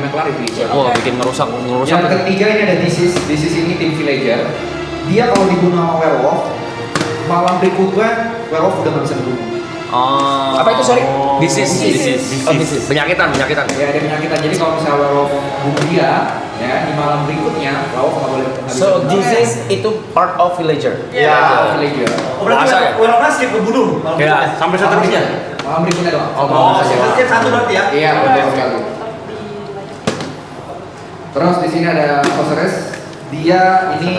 yang kelar di villager. Wah, bikin ngerusak. Yang ketiga ini ada disease ini tim villager. Dia kalau dibunuh sama werewolf, malam berikutnya werewolf udah nggak bisa dibunuh. Oh. Apa itu, sorry? Disease. Oh, penyakitan. Ya ada penyakitan. Jadi kalau misalnya werewolf bunuh dia, ya di malam berikutnya werewolf nggak boleh. So disease itu part of villager. Ya, villager. Berarti werewolfnya skip kebunuh. Ya, sampai seterusnya. Malam berikutnya doang. Oh, skip satu berarti ya? Iya, betul sekali. Terus di sini ada sorceress. Dia ini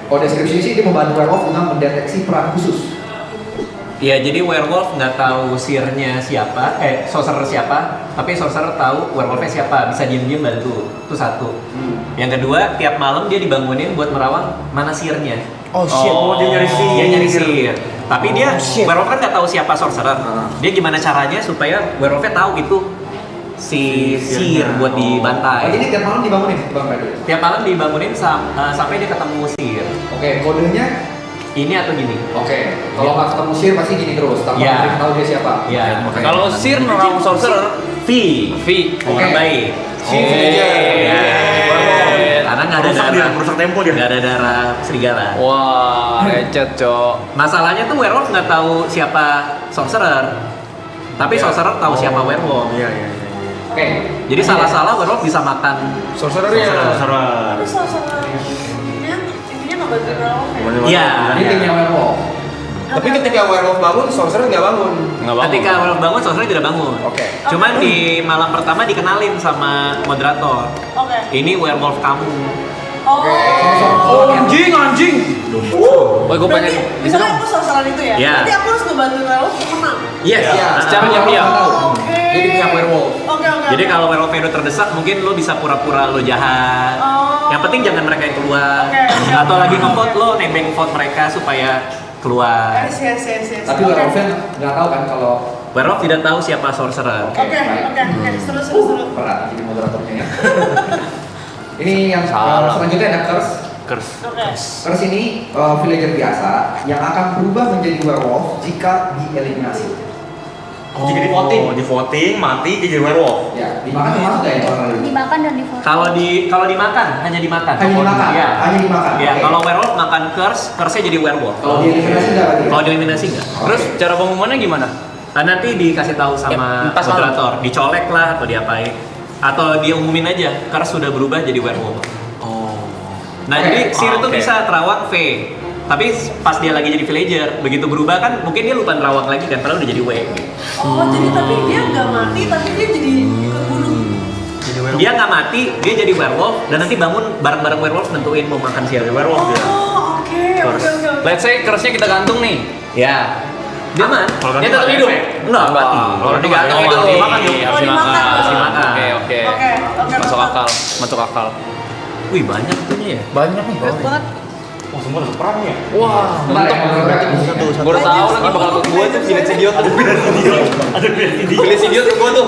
kalau deskripsi sih dia membantu werewolf dengan mendeteksi peran khusus. Ya, jadi werewolf nggak tahu seernya siapa, sorcerer siapa, tapi sorcerer tahu werewolfnya siapa, bisa diam-diam bantu. Itu satu. Yang kedua, tiap malam dia dibangunin buat merawang mana seernya. Oh shit. Oh, dia nyari seer. Dia nyari seer. Tapi dia werewolf kan nggak tahu siapa sorcerer. Dia gimana caranya supaya werewolfnya tahu itu si seer buat dibantai. Jadi tiap malam dibangunin, Bang Radit. Tiap malam dibangunin sampai dia ketemu seer. Oke, kodenya Ini atau gini? oke. Kalau nggak ketemu sihir pasti gini terus, tanpa Ya. tahu dia siapa. Ya. Oke. Kalau Sir nerawang sorcerer, V. Oke. Orang baik. Karena nggak ada darah. Merusak tempo dia. Nggak ada darah serigala. Wah, lecet, Cok. Masalahnya tuh werewolf nggak tahu siapa sorcerer. Tapi sorcerer tahu siapa werewolf. Iya. Oke. Jadi salah-salah werewolf bisa makan Sorcerernya. Sorcerer. Intinya ngebantu werewolf ya? Iya. Ini timnya werewolf. Tapi ketika werewolf bangun, sorcerer nggak bangun. Nggak bangun. Ketika werewolf bangun, sorcerer tidak bangun. Oke. Cuman di malam pertama dikenalin sama moderator. Oke. Ini werewolf kamu. Oh. Anjing. Woi, gue pengen Berarti, misalnya aku sorcerer itu ya? Iya. Berarti aku harus ngebantu werewolf untuk menang? Yes. Iya. Secara diam-diam. Oke. Jadi punya werewolf. Oke. Jadi kalau werewolf itu terdesak, mungkin lo bisa pura-pura lo jahat. Oh. Yang penting jangan mereka yang keluar. Oke. Atau lagi ngevote lo nebeng vote mereka supaya keluar. Yes. Tapi Oke. werewolfnya nggak tahu kan kalau Werewolf tidak tahu siapa sorcerer. Oke. Seru. berat jadi moderatornya ya. Ini yang Salah. selanjutnya ada curse. Oke. Curse ini villager biasa yang akan berubah menjadi werewolf jika dieliminasi. Jika di voting, mati dia jadi werewolf. Ya, dimakan termasuk nggak ya orang lain? Dimakan dan difoto. Kalau dimakan hanya dimakan. Hanya dimakan. Iya. Hanya dimakan. Iya, Oke. kalau werewolf makan curse-nya jadi werewolf. Kalau dieliminasi nggak berarti ya? Kalau dieliminasi enggak. Terus cara pengumumannya gimana? Nah, nanti dikasih tahu sama pas malam. moderator, dicolek lah atau diapain. Atau dia umumin aja, curse sudah berubah jadi werewolf. Oh. Nah, Oke. jadi seer itu Oke. bisa terawang V. Tapi pas dia lagi jadi villager, begitu berubah kan mungkin dia lupa nerawang lagi kan, padahal udah jadi W. Oh, jadi tapi dia nggak mati, tapi dia jadi ikut bunuh. Dia nggak mati, dia jadi werewolf dan nanti bangun bareng-bareng werewolf nentuin mau makan siapa werewolf dia. Oh, oke. Let's say curse-nya kita gantung nih. Ya. Dia mah. Kalau Dia tetap gantung hidup. efek. Enggak mati. Kalau digantung Oh, itu mati. Dimakan dong. harus Oh, dimakan. dimakan. Harus dimakan. Oke. Oke, Masuk akal. Wih, banyak tuhnya ya. Banyak nih. banget. Oh, semua udah perang ya? Wah, Bentar ya, mantap. moderator. Gue udah tahu lagi bakal ke gue tuh Village Idiot. Ada beda Village Idiot ke gue tuh.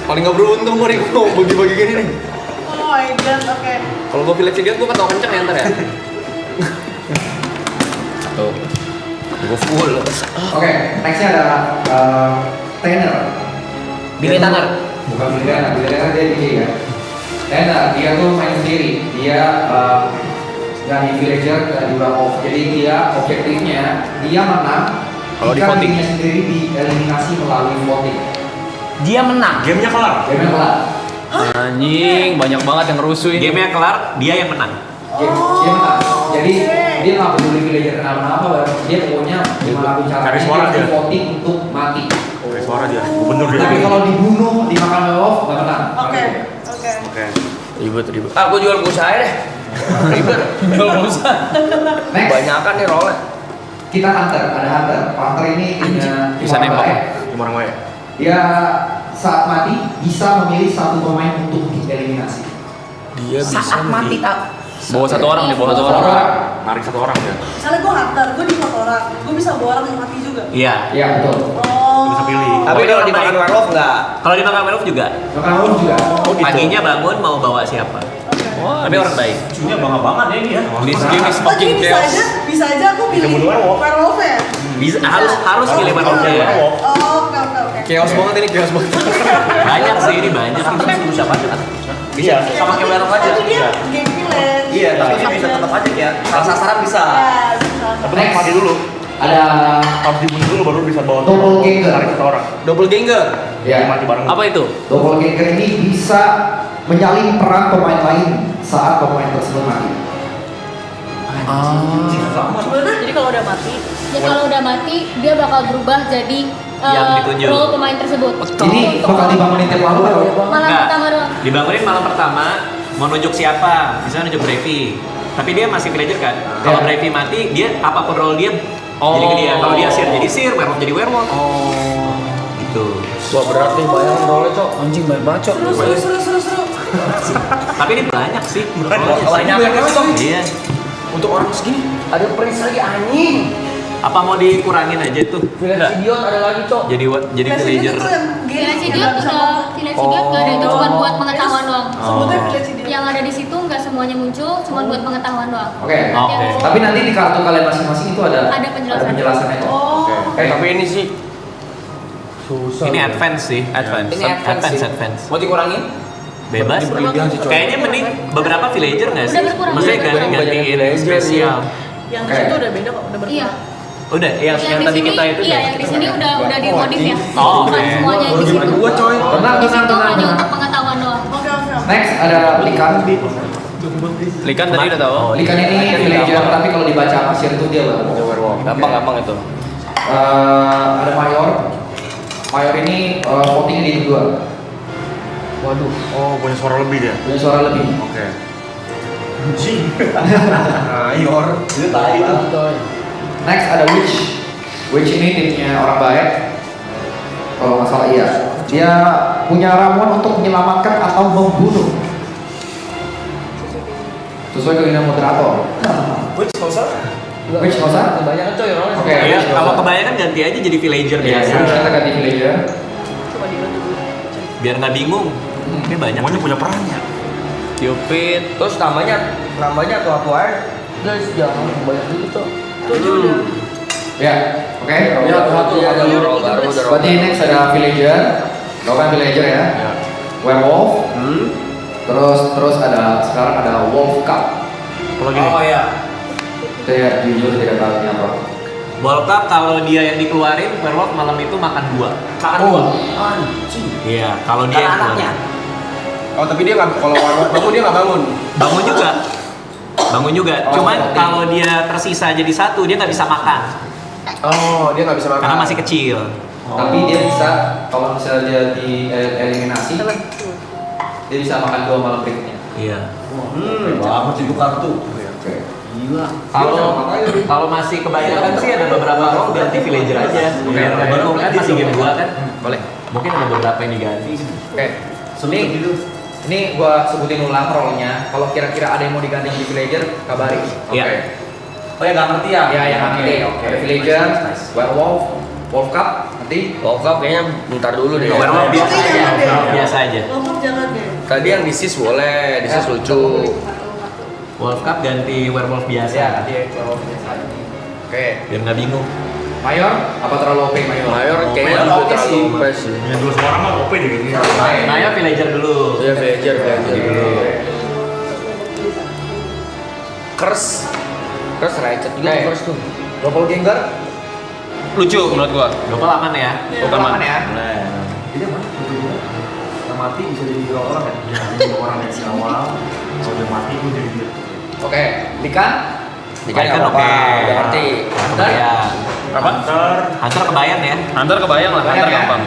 Paling gak beruntung gue nih, gue mau bagi-bagi gini nih. Oh my god, oke. Kalau gue Village Idiot gue ketawa kenceng ya ntar ya. Tuh. Gue full. Oke, nextnya ada trainer. Billy Tanner. Bukan Billy Tanner dia DJ ya. Trainer, dia tuh main sendiri. Dia dari villager ke di werewolf. Jadi dia objektifnya dia menang Kalau di jika voting. dirinya sendiri dieliminasi melalui voting. Dia menang. Gamenya kelar. Gamenya kelar. Anjing, banyak banget yang ngerusuh ini. Game-nya kelar, dia yang menang. Dia menang. Jadi oke. dia nggak peduli villager kenapa-napa, dia pokoknya gimana pun caranya Cari suara dia dia. voting untuk mati. Oke, suara dia. Gubernur dia. Tapi kalau dibunuh dimakan werewolf nggak menang. Oke. Oke. Ribet. Ah, gue jual pulsa aja deh. Ribet. Jual pulsa. Next. Banyakan nih rolet. Kita hunter, ada hunter. Hunter ini timnya Bisa tim orang nembak. baik. Cuma orang baik. Dia saat mati bisa memilih satu pemain untuk dieliminasi. Dia Saat mati tak. bawa satu orang nih, bawa satu Satu orang. orang. Narik satu orang dia. Misalnya gue hunter, gue di foto orang, gue bisa bawa orang yang mati juga. Iya. Iya betul. Oh. Bisa pilih. Tapi kalau dimakan werewolf enggak. Kalau dimakan werewolf juga. Makan werewolf juga. Paginya bangun mau bawa siapa? Oke. Wah, Tapi orang baik. Cunya bangga banget ya ini ya. This game is Oh, jadi fucking chaos. bisa aja aku pilih Kita bunuh werewolf. werewolf ya? Bisa harus pilih werewolf ya. Oh, oke. Chaos banget ini, chaos banget. Banyak sih ini banyak. Siapa aja kan? Bisa. Sama kayak werewolf aja. Tapi dia game village. Iya, tapi dia bisa tetap aja ya. Kalau sasaran bisa. Ya, bisa. Tapi harus mati dulu. Ada Harus dibunuh dulu baru bisa bawa Doppelganger. tarik satu orang. Double ganger. ya. Mati bareng. Apa itu? Doppelganger ini bisa menyalin peran pemain lain saat pemain tersebut mati. Gimana? Jadi kalau udah mati, Ya kalau udah mati dia bakal berubah jadi Yang ditunjuk. role pemain tersebut. Jadi bakal dibangunin tiap malam atau? Malam Enggak. pertama doang. Dibangunin malam pertama, mau nunjuk siapa? Misalnya nunjuk Brevi. Tapi dia masih villager kan? Kalau Ya. Brevi mati, dia apapun role dia jadi ke dia. Kalau dia Sir jadi Sir, werewolf jadi werewolf. Oh. Gitu. Wah berat nih, bayangin role cok. Anjing banyak banget cok. seru. Tapi ini banyak sih. Banyak kan cok. Iya. Untuk orang segini. Ada prince lagi anjing. Apa mau dikurangin aja tuh? Village Idiot ada lagi cok. Jadi villager. Itu yang Village game Idiot udah Village Idiot nggak ada, itu cuma buat pengetahuan doang. Sebutnya Village Idiot. Yang ada di situ nggak semuanya muncul, cuma buat pengetahuan doang. Oke. Oke. Tapi nanti di kartu kalian masing-masing itu ada Ada penjelasan. penjelasannya. Oh. Tapi ini sih susah. Ini advance sih. Advance. Ini advance sih. advance. Mau dikurangin? Bebas. Berlebihan sih, coy. Kayaknya mending beberapa villager nggak sih? Udah berkurang. Maksudnya Udah berkurang. gantiin Banyak spesial. Yang Oke. situ udah beda kok, udah berkurang. Iya. Udah, yang Yang tadi di sini, kita itu iya, yang di sini udah dimodif ya. Oh, Bukan oke. semuanya yang di situ. Gua coy. Tenang, Di situ tenang, hanya tenang. untuk pengetahuan doang. Oke. Next ada Likan. Likan tadi udah tahu. Likan ini villager, tapi kalau dibaca Mesir itu dia werewolf. Gampang itu. Ada Mayor. Mayor ini votingnya di dua. Waduh. Oh, punya suara lebih dia. Punya suara lebih. Oke. Ayor. Itu tadi itu coy. Next ada Witch. Witch ini timnya orang baik. Kalau nggak salah iya. Dia punya ramuan untuk menyelamatkan atau membunuh. Sesuai keinginan moderator. Which Hosa? Witch nggak usah? Kebanyakan coy orangnya. Oke. Ya, Witch nggak kalau usah. kebanyakan ganti aja jadi villager Iya, biasa. Witch kita ganti villager. Coba dibantu dulu. Biar nggak bingung. Ini banyak. Semuanya punya perannya. Cupid. Terus namanya tua-tua aja. Guys, jangan banyak dulu cok. Tujuh udah. Ya, oke. Ya, satu ada role baru, ada role Berarti next ada villager. Kau kan villager ya? Werewolf. Terus ada sekarang ada wolf cup. Apa lagi nih? Oh iya. Saya jujur tidak tahu ini apa. World Cup kalau dia yang dikeluarin, werewolf malam itu makan 2. Makan Oh. dua. Anjing. Iya, kalau dia Karena yang anaknya. keluarin. Oh tapi dia nggak kalau warlock bangun dia nggak bangun. Bangun juga. Bangun juga. Oh, Cuman oke. kalau dia tersisa jadi satu, dia nggak bisa makan. Oh dia nggak bisa makan. Karena masih kecil. Tapi dia bisa kalau misalnya dia dieliminasi, dia bisa makan 2 malam berikutnya. Iya. Banget itu kartu. Oke. Gila. Kalau masih kebanyakan sih ada beberapa role ganti villager aja. Biar nggak bingung kan masih game 2 kan. Boleh. Mungkin ada beberapa yang diganti. Oke. Ini gua sebutin ulang role-nya. Kalau kira-kira ada yang mau diganti di villager, kabari. Iya. Oh ya nggak ngerti ya? Ya, yang nanti. Ada villager, werewolf, wolf cup, nanti. World Cup kayaknya bentar dulu deh. Werewolf biasa Tapi aja. jangan deh. Werewolf biasa aja. Lompok jangan deh. Tadi yang disis boleh, disis lucu. Wolf Cup ganti werewolf biasa. Ya, dia werewolf biasa aja. Oke. Biar nggak bingung. Mayor, apa terlalu OP Mayor? Mayor kayaknya Mayor juga oke terlalu sih. fresh sih. Punya 2 suara mah OP deh kayaknya. Nah, ya villager dulu. Iya villager. Curse. Curse Ratchet juga Oke. Curse tuh. Doppelganger, Lucu menurut gua. Double aman ya. bukan aman ya? Jadi apa? Yang mati bisa jadi 2 orang kan? Jadi orang yang di awal, kalau dia mati pun jadi dia. Oke. Likan, Dikasih Kan apa-apa, oke. udah ngerti. Kebayang. Apa? Ntar Hunter kebayang ya. Hunter kebayang lah, Hunter Kebayang ya? gampang.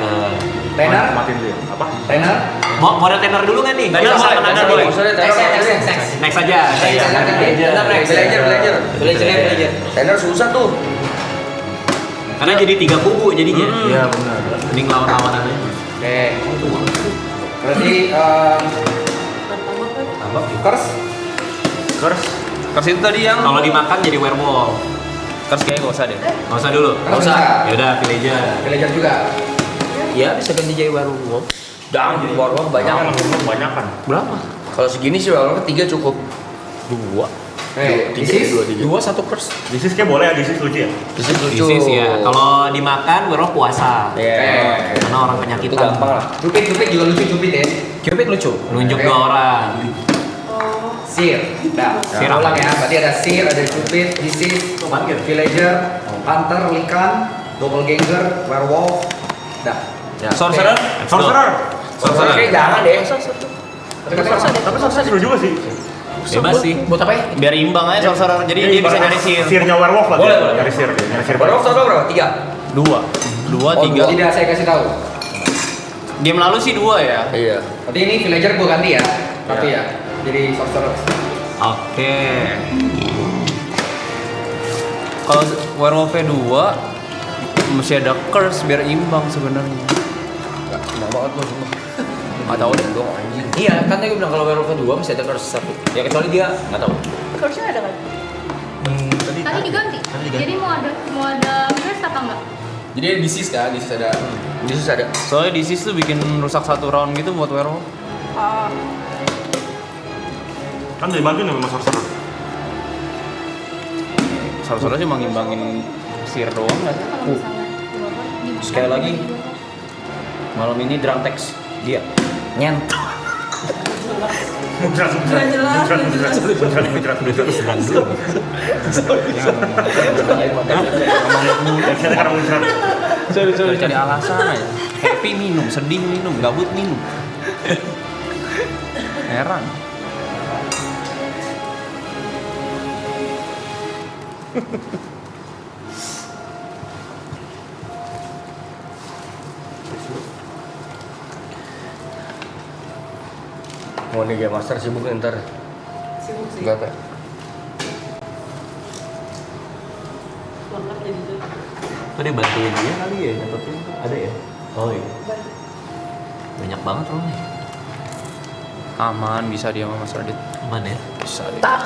trainer, matiin dia. Apa? trainer. Mau model tenor dulu nggak nih? Tenor Kita boleh, sama tenor aja boleh. nih. Next. Next aja. Villager. Tenor susah tuh. Karena jadi 3 kubu jadinya. Iya benar. Mending lawan-lawanan aja. Oke. Berarti curse. Curse. Curse itu tadi yang Kalau dimakan jadi werewolf. Curse kayaknya gak usah deh. Nggak usah dulu. Curse bisa. Ya udah, villager. Villager juga. Iya bisa ganti jadi werewolf. Jangan jadi werewolf banyak kan. Banyak kan. Berapa? Kalau segini sih werewolf 3 cukup. 2. Disease 2 1 curse. Disease kayak boleh ya, disease lucu ya. Disease ya. Kalau dimakan werewolf puasa. Iya. Karena orang Itu penyakitan. gampang lah. Cupid juga lucu Cupid ya. Cupid lucu. Nunjuk Oke. 2 orang. Sir. Nah, Sir ulang apa? ya. Berarti ada Sir, ada Cupid, Disease, Villager, Hunter, Likan, Doppelganger, Werewolf. Dah. Sorcerer? Sorcerer kayak jangan deh. Tapi sorcerer seru juga sih. Bebas sih. Buat apa ya? Biar imbang aja sorcerer. Jadi dia bisa nyari sihir. Sirnya werewolf lah. Boleh, dia. boleh. Nyari sir. Nyari sir. Werewolf total berapa? 3. 2, 3. Tidak, saya kasih tahu. Game lalu sih 2 ya. Iya. Berarti ini Villager gua ganti ya. Tapi ya. Jadi Sorcerer. Oke. Kalau werewolf-nya 2 mesti ada curse biar imbang sebenarnya. Enak banget lu semua. Enggak tahu deh. Dong anjing. Iya, kan tadi gue bilang kalau werewolf 2 mesti ada curse 1. Ya kecuali dia enggak tahu. Curse-nya ada kan? Tadi diganti. Jadi mau ada curse apa enggak? Jadi ada disease kan, disease ada. Disease ada. Soalnya disease tuh bikin rusak 1 round gitu buat werewolf. Kan dibantuin sama sorcerer. Sorcerer cuma ngimbangin sihir doang nggak sih? Kalau misalnya dimakan, Sekali lagi. Malam ini drunk text dia nyent. Muncrat. Saya karena muncrat. Sorry cari alasan aja. Happy minum, sedih minum, gabut minum. Heran. Mau nih game master sibuk nih ntar. Sibuk sih. Enggak, Pak. Lengkap jadi tuh. Tuh dia bantuin dia kali ya nyatetin. Ada ya? Oh iya. Banyak banget loh nih. Aman bisa dia sama Mas Radit. Aman ya? Bisa dia.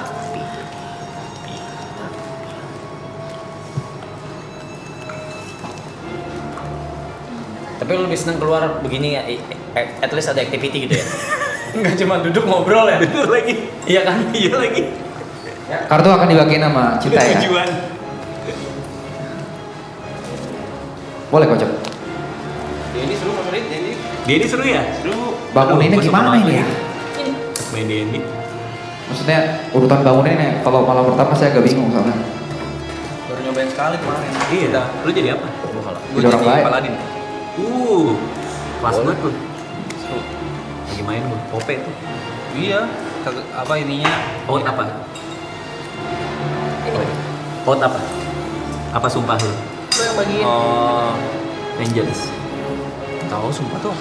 Tapi lu lebih seneng keluar begini ya, at least ada activity gitu ya. Enggak cuma duduk ngobrol ya. Bener lagi. Iya kan? Iya lagi. Kartu akan dibagiin sama Cita ya. Tujuan. Boleh kocok. Ini seru Mas Radit, ini. Dia ini seru ya? Seru. Banguninnya Aduh, gimana gua suka ini ya? Ini. Main Denny. Maksudnya urutan bangunannya kalau malam pertama saya agak bingung soalnya. Baru nyobain sekali kemarin. Iya. Lu jadi apa? Gue Jadi orang jadi baik. Paladin. Pas banget tuh. Seru. Lagi main gue. Pope tuh. Iya. Apa ininya? Oh apa? Pot apa? Apa sumpah lu? Lu yang bagiin. Oh, Vengeance. tahu sumpah tuh.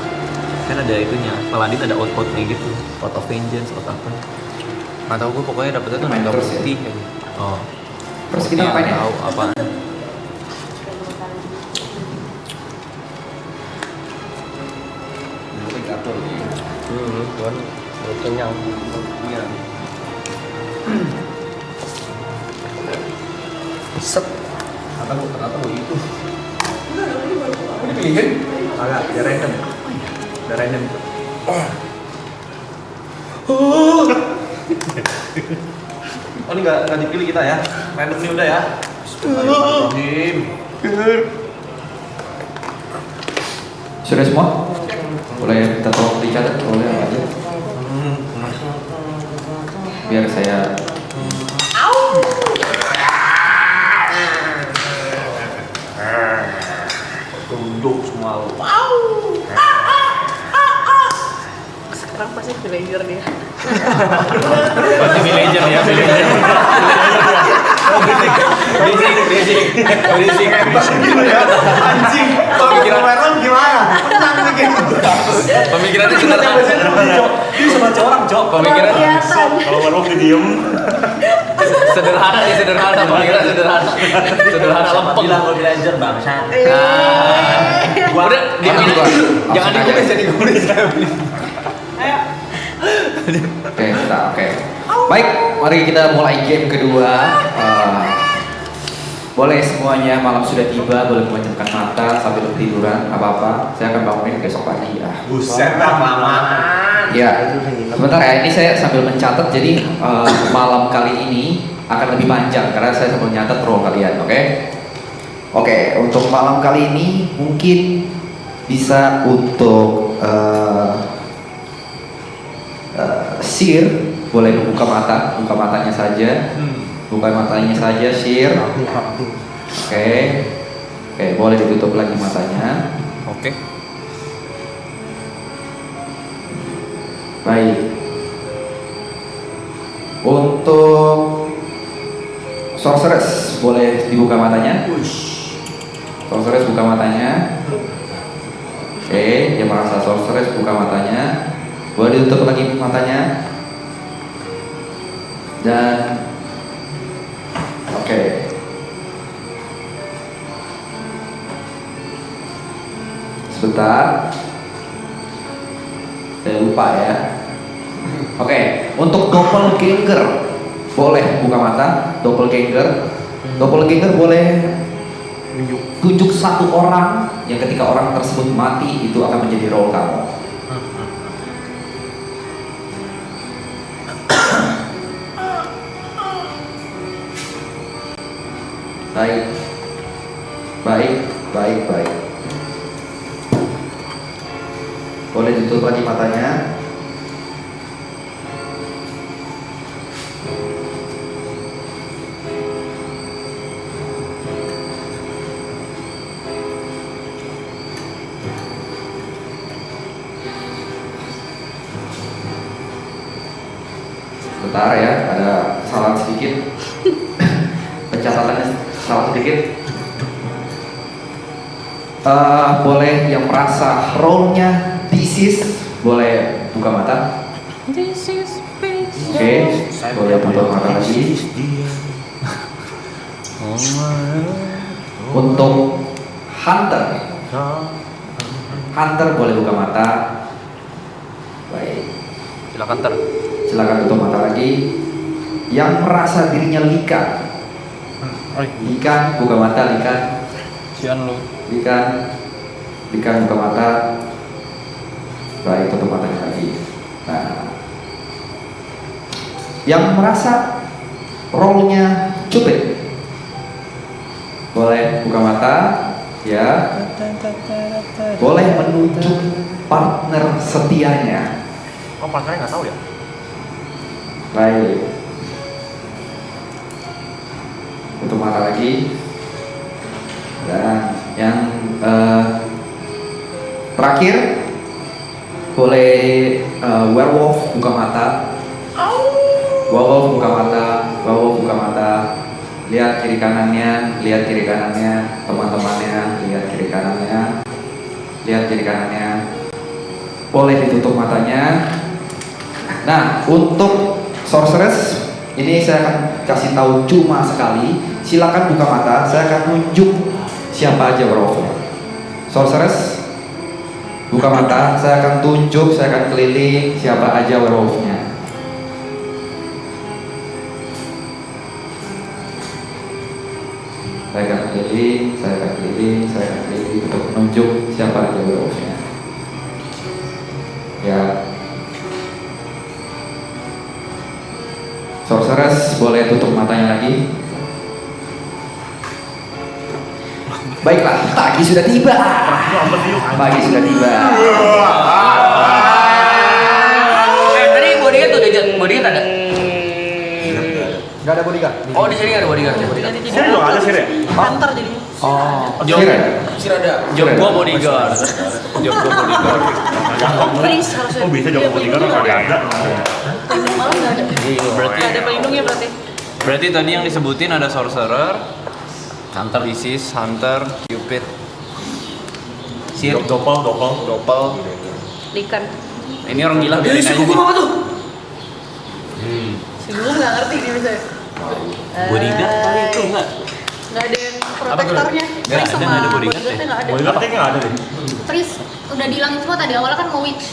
Kan ada itunya. Paladin ada out-outnya gitu. Out of Vengeance, out apa? Nggak tahu gue pokoknya dapetnya tuh Main nanda terus ya? putih aja. Oh. Terus kita ngapain ya? Tahu apaan? Tuan, udah kenyang. Iya. Set. Kata lu itu. Enggak, ini baru keluar. Ini pilihan? Agak, dia random. Dia random. Oh ini nggak dipilih kita ya? Random nih udah ya? Bismillahirrahmanirrahim. Sudah semua? Boleh minta tolong dicatat, boleh aja. Biar saya. Tunduk semua lu. Sekarang pasti villager dia. Pasti villager ya, villager. Berisik. Anjing. Kalau merah gimana? Pemikirannya sederhana. Dia sama orang, Cok. Pemikiran Kalau werewolf diem. sederhana nih, sederhana. Pemikiran sederhana. Sederhana lempeng. Bilang lo villager bangsat. Gua udah Jangan ditulis. gua. Jangan Langsung ditulis, aja. jadi ditulis. Oke, oke. Baik, mari kita mulai game kedua. Boleh semuanya, malam sudah tiba, boleh memejamkan mata sambil tiduran, apa-apa. Saya akan bangunin besok pagi ya. Buset dah kelamaan. Ya, sebentar ya, ini saya sambil mencatat. Jadi malam kali ini akan lebih panjang karena saya sambil nyatet role kalian, oke? Oke, untuk malam kali ini mungkin bisa untuk Sir boleh membuka mata, buka matanya saja, buka matanya saja Sir. Oke, boleh ditutup lagi matanya. Oke. Baik. Untuk Sorceress boleh dibuka matanya. Sorceress buka matanya. Oke, dia merasa Sorceress buka matanya. Boleh ditutup lagi matanya. Dan oke. Sebentar. Saya lupa ya. Oke, untuk doppelganger boleh buka mata. Doppelganger boleh tunjuk satu orang yang ketika orang tersebut mati itu akan menjadi role kamu. Baik. Boleh ditutup lagi matanya. Bentar ya, ada kesalahan sedikit. Pencatatannya salah sedikit. Boleh yang merasa role-nya disease boleh buka mata. Oke, boleh tutup mata lagi. Untuk Hunter boleh buka mata. Baik. Silakan tutup mata lagi. Yang merasa dirinya Likan buka mata. Likan buka mata. Baik, tutup matanya lagi. Nah, yang merasa role-nya Cupid boleh buka mata ya. Boleh menunjuk partner setianya. Oh, partnernya nggak tahu ya? Baik. Tutup mata lagi. Dan yang terakhir boleh werewolf buka mata. Werewolf buka mata. Lihat kiri kanannya, teman-temannya, lihat kiri kanannya. Boleh ditutup matanya. Nah, untuk Sorceress ini saya akan kasih tahu cuma sekali. Silakan buka mata. Saya akan nunjuk siapa aja werewolfnya. Sorceress buka mata. Saya akan tunjuk, saya akan keliling siapa aja werewolfnya. Saya akan keliling untuk menunjuk siapa aja werewolfnya. Ya. Sorceress boleh tutup matanya lagi. Baiklah, pagi sudah tiba. Tadi bodyguard udah jangan bodyguard ada. Gak ada bodyguard. Oh, di sini nggak ada bodyguard. Sir juga ada sir ya? Hunter jadi. Sir ada. Job gua bodyguard. Prince harusnya. Oh, bisa jawab bodyguard nggak ada. Pelindung malam nggak ada. Berarti Nggak ada pelindungnya berarti. Berarti tadi yang disebutin ada sorcerer, Hunter Isis, Hunter, Cupid, Sir, Doppel. Likan. Ini orang gila biarin aja. apa tuh? Si dulu nggak ngerti dia misalnya. Bodyguard kali itu enggak? Nggak ada yang protektornya. Nggak Prince ada, sama nggak ada bodyguard bodyguardnya nggak ada. Bodyguard kayaknya nggak ada deh. Tris udah dihilangin semua tadi awalnya kan mau witch.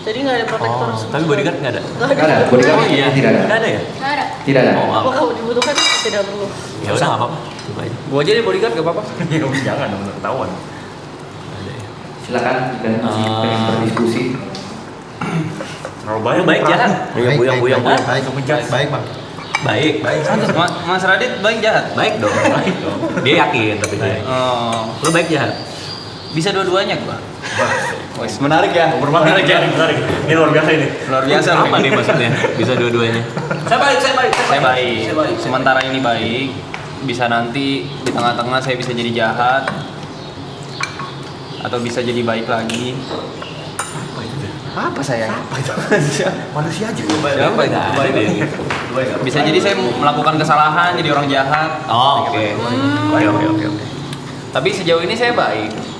Jadi nggak ada protektor. Tapi bodyguard nggak ada. Nggak Gak ada. Bodyguard Oh iya, tidak ada. Nggak ada ya? Nggak ada. Tidak ada. Oh, Apa kalau dibutuhkan tidak perlu. ya udah nggak apa-apa. Coba aja. Gua aja deh bodyguard gak apa-apa. Ya jangan dong, ketahuan. Ada ya. Silakan dan pengen berdiskusi. Terlalu banyak. Baik jalan. Baik, Buyang-buyang baik, baik, baik, bang. Baik. Mas Radit baik jahat? Baik dong. Dia yakin tapi dia. Oh, Lu baik jahat? bisa dua-duanya gua. Wes, menarik ya. Menarik. Ini luar biasa ini. Luar biasa loh. Apa nih maksudnya? Bisa dua-duanya. Saya baik. Saya baik. Sementara ini baik. Bisa nanti di tengah-tengah saya bisa jadi jahat. Atau bisa jadi baik lagi. Apa saya? Manusia aja. Siapa itu? Bisa jadi saya melakukan kesalahan jadi orang jahat. Oh, oke. Oke. Tapi sejauh ini saya baik.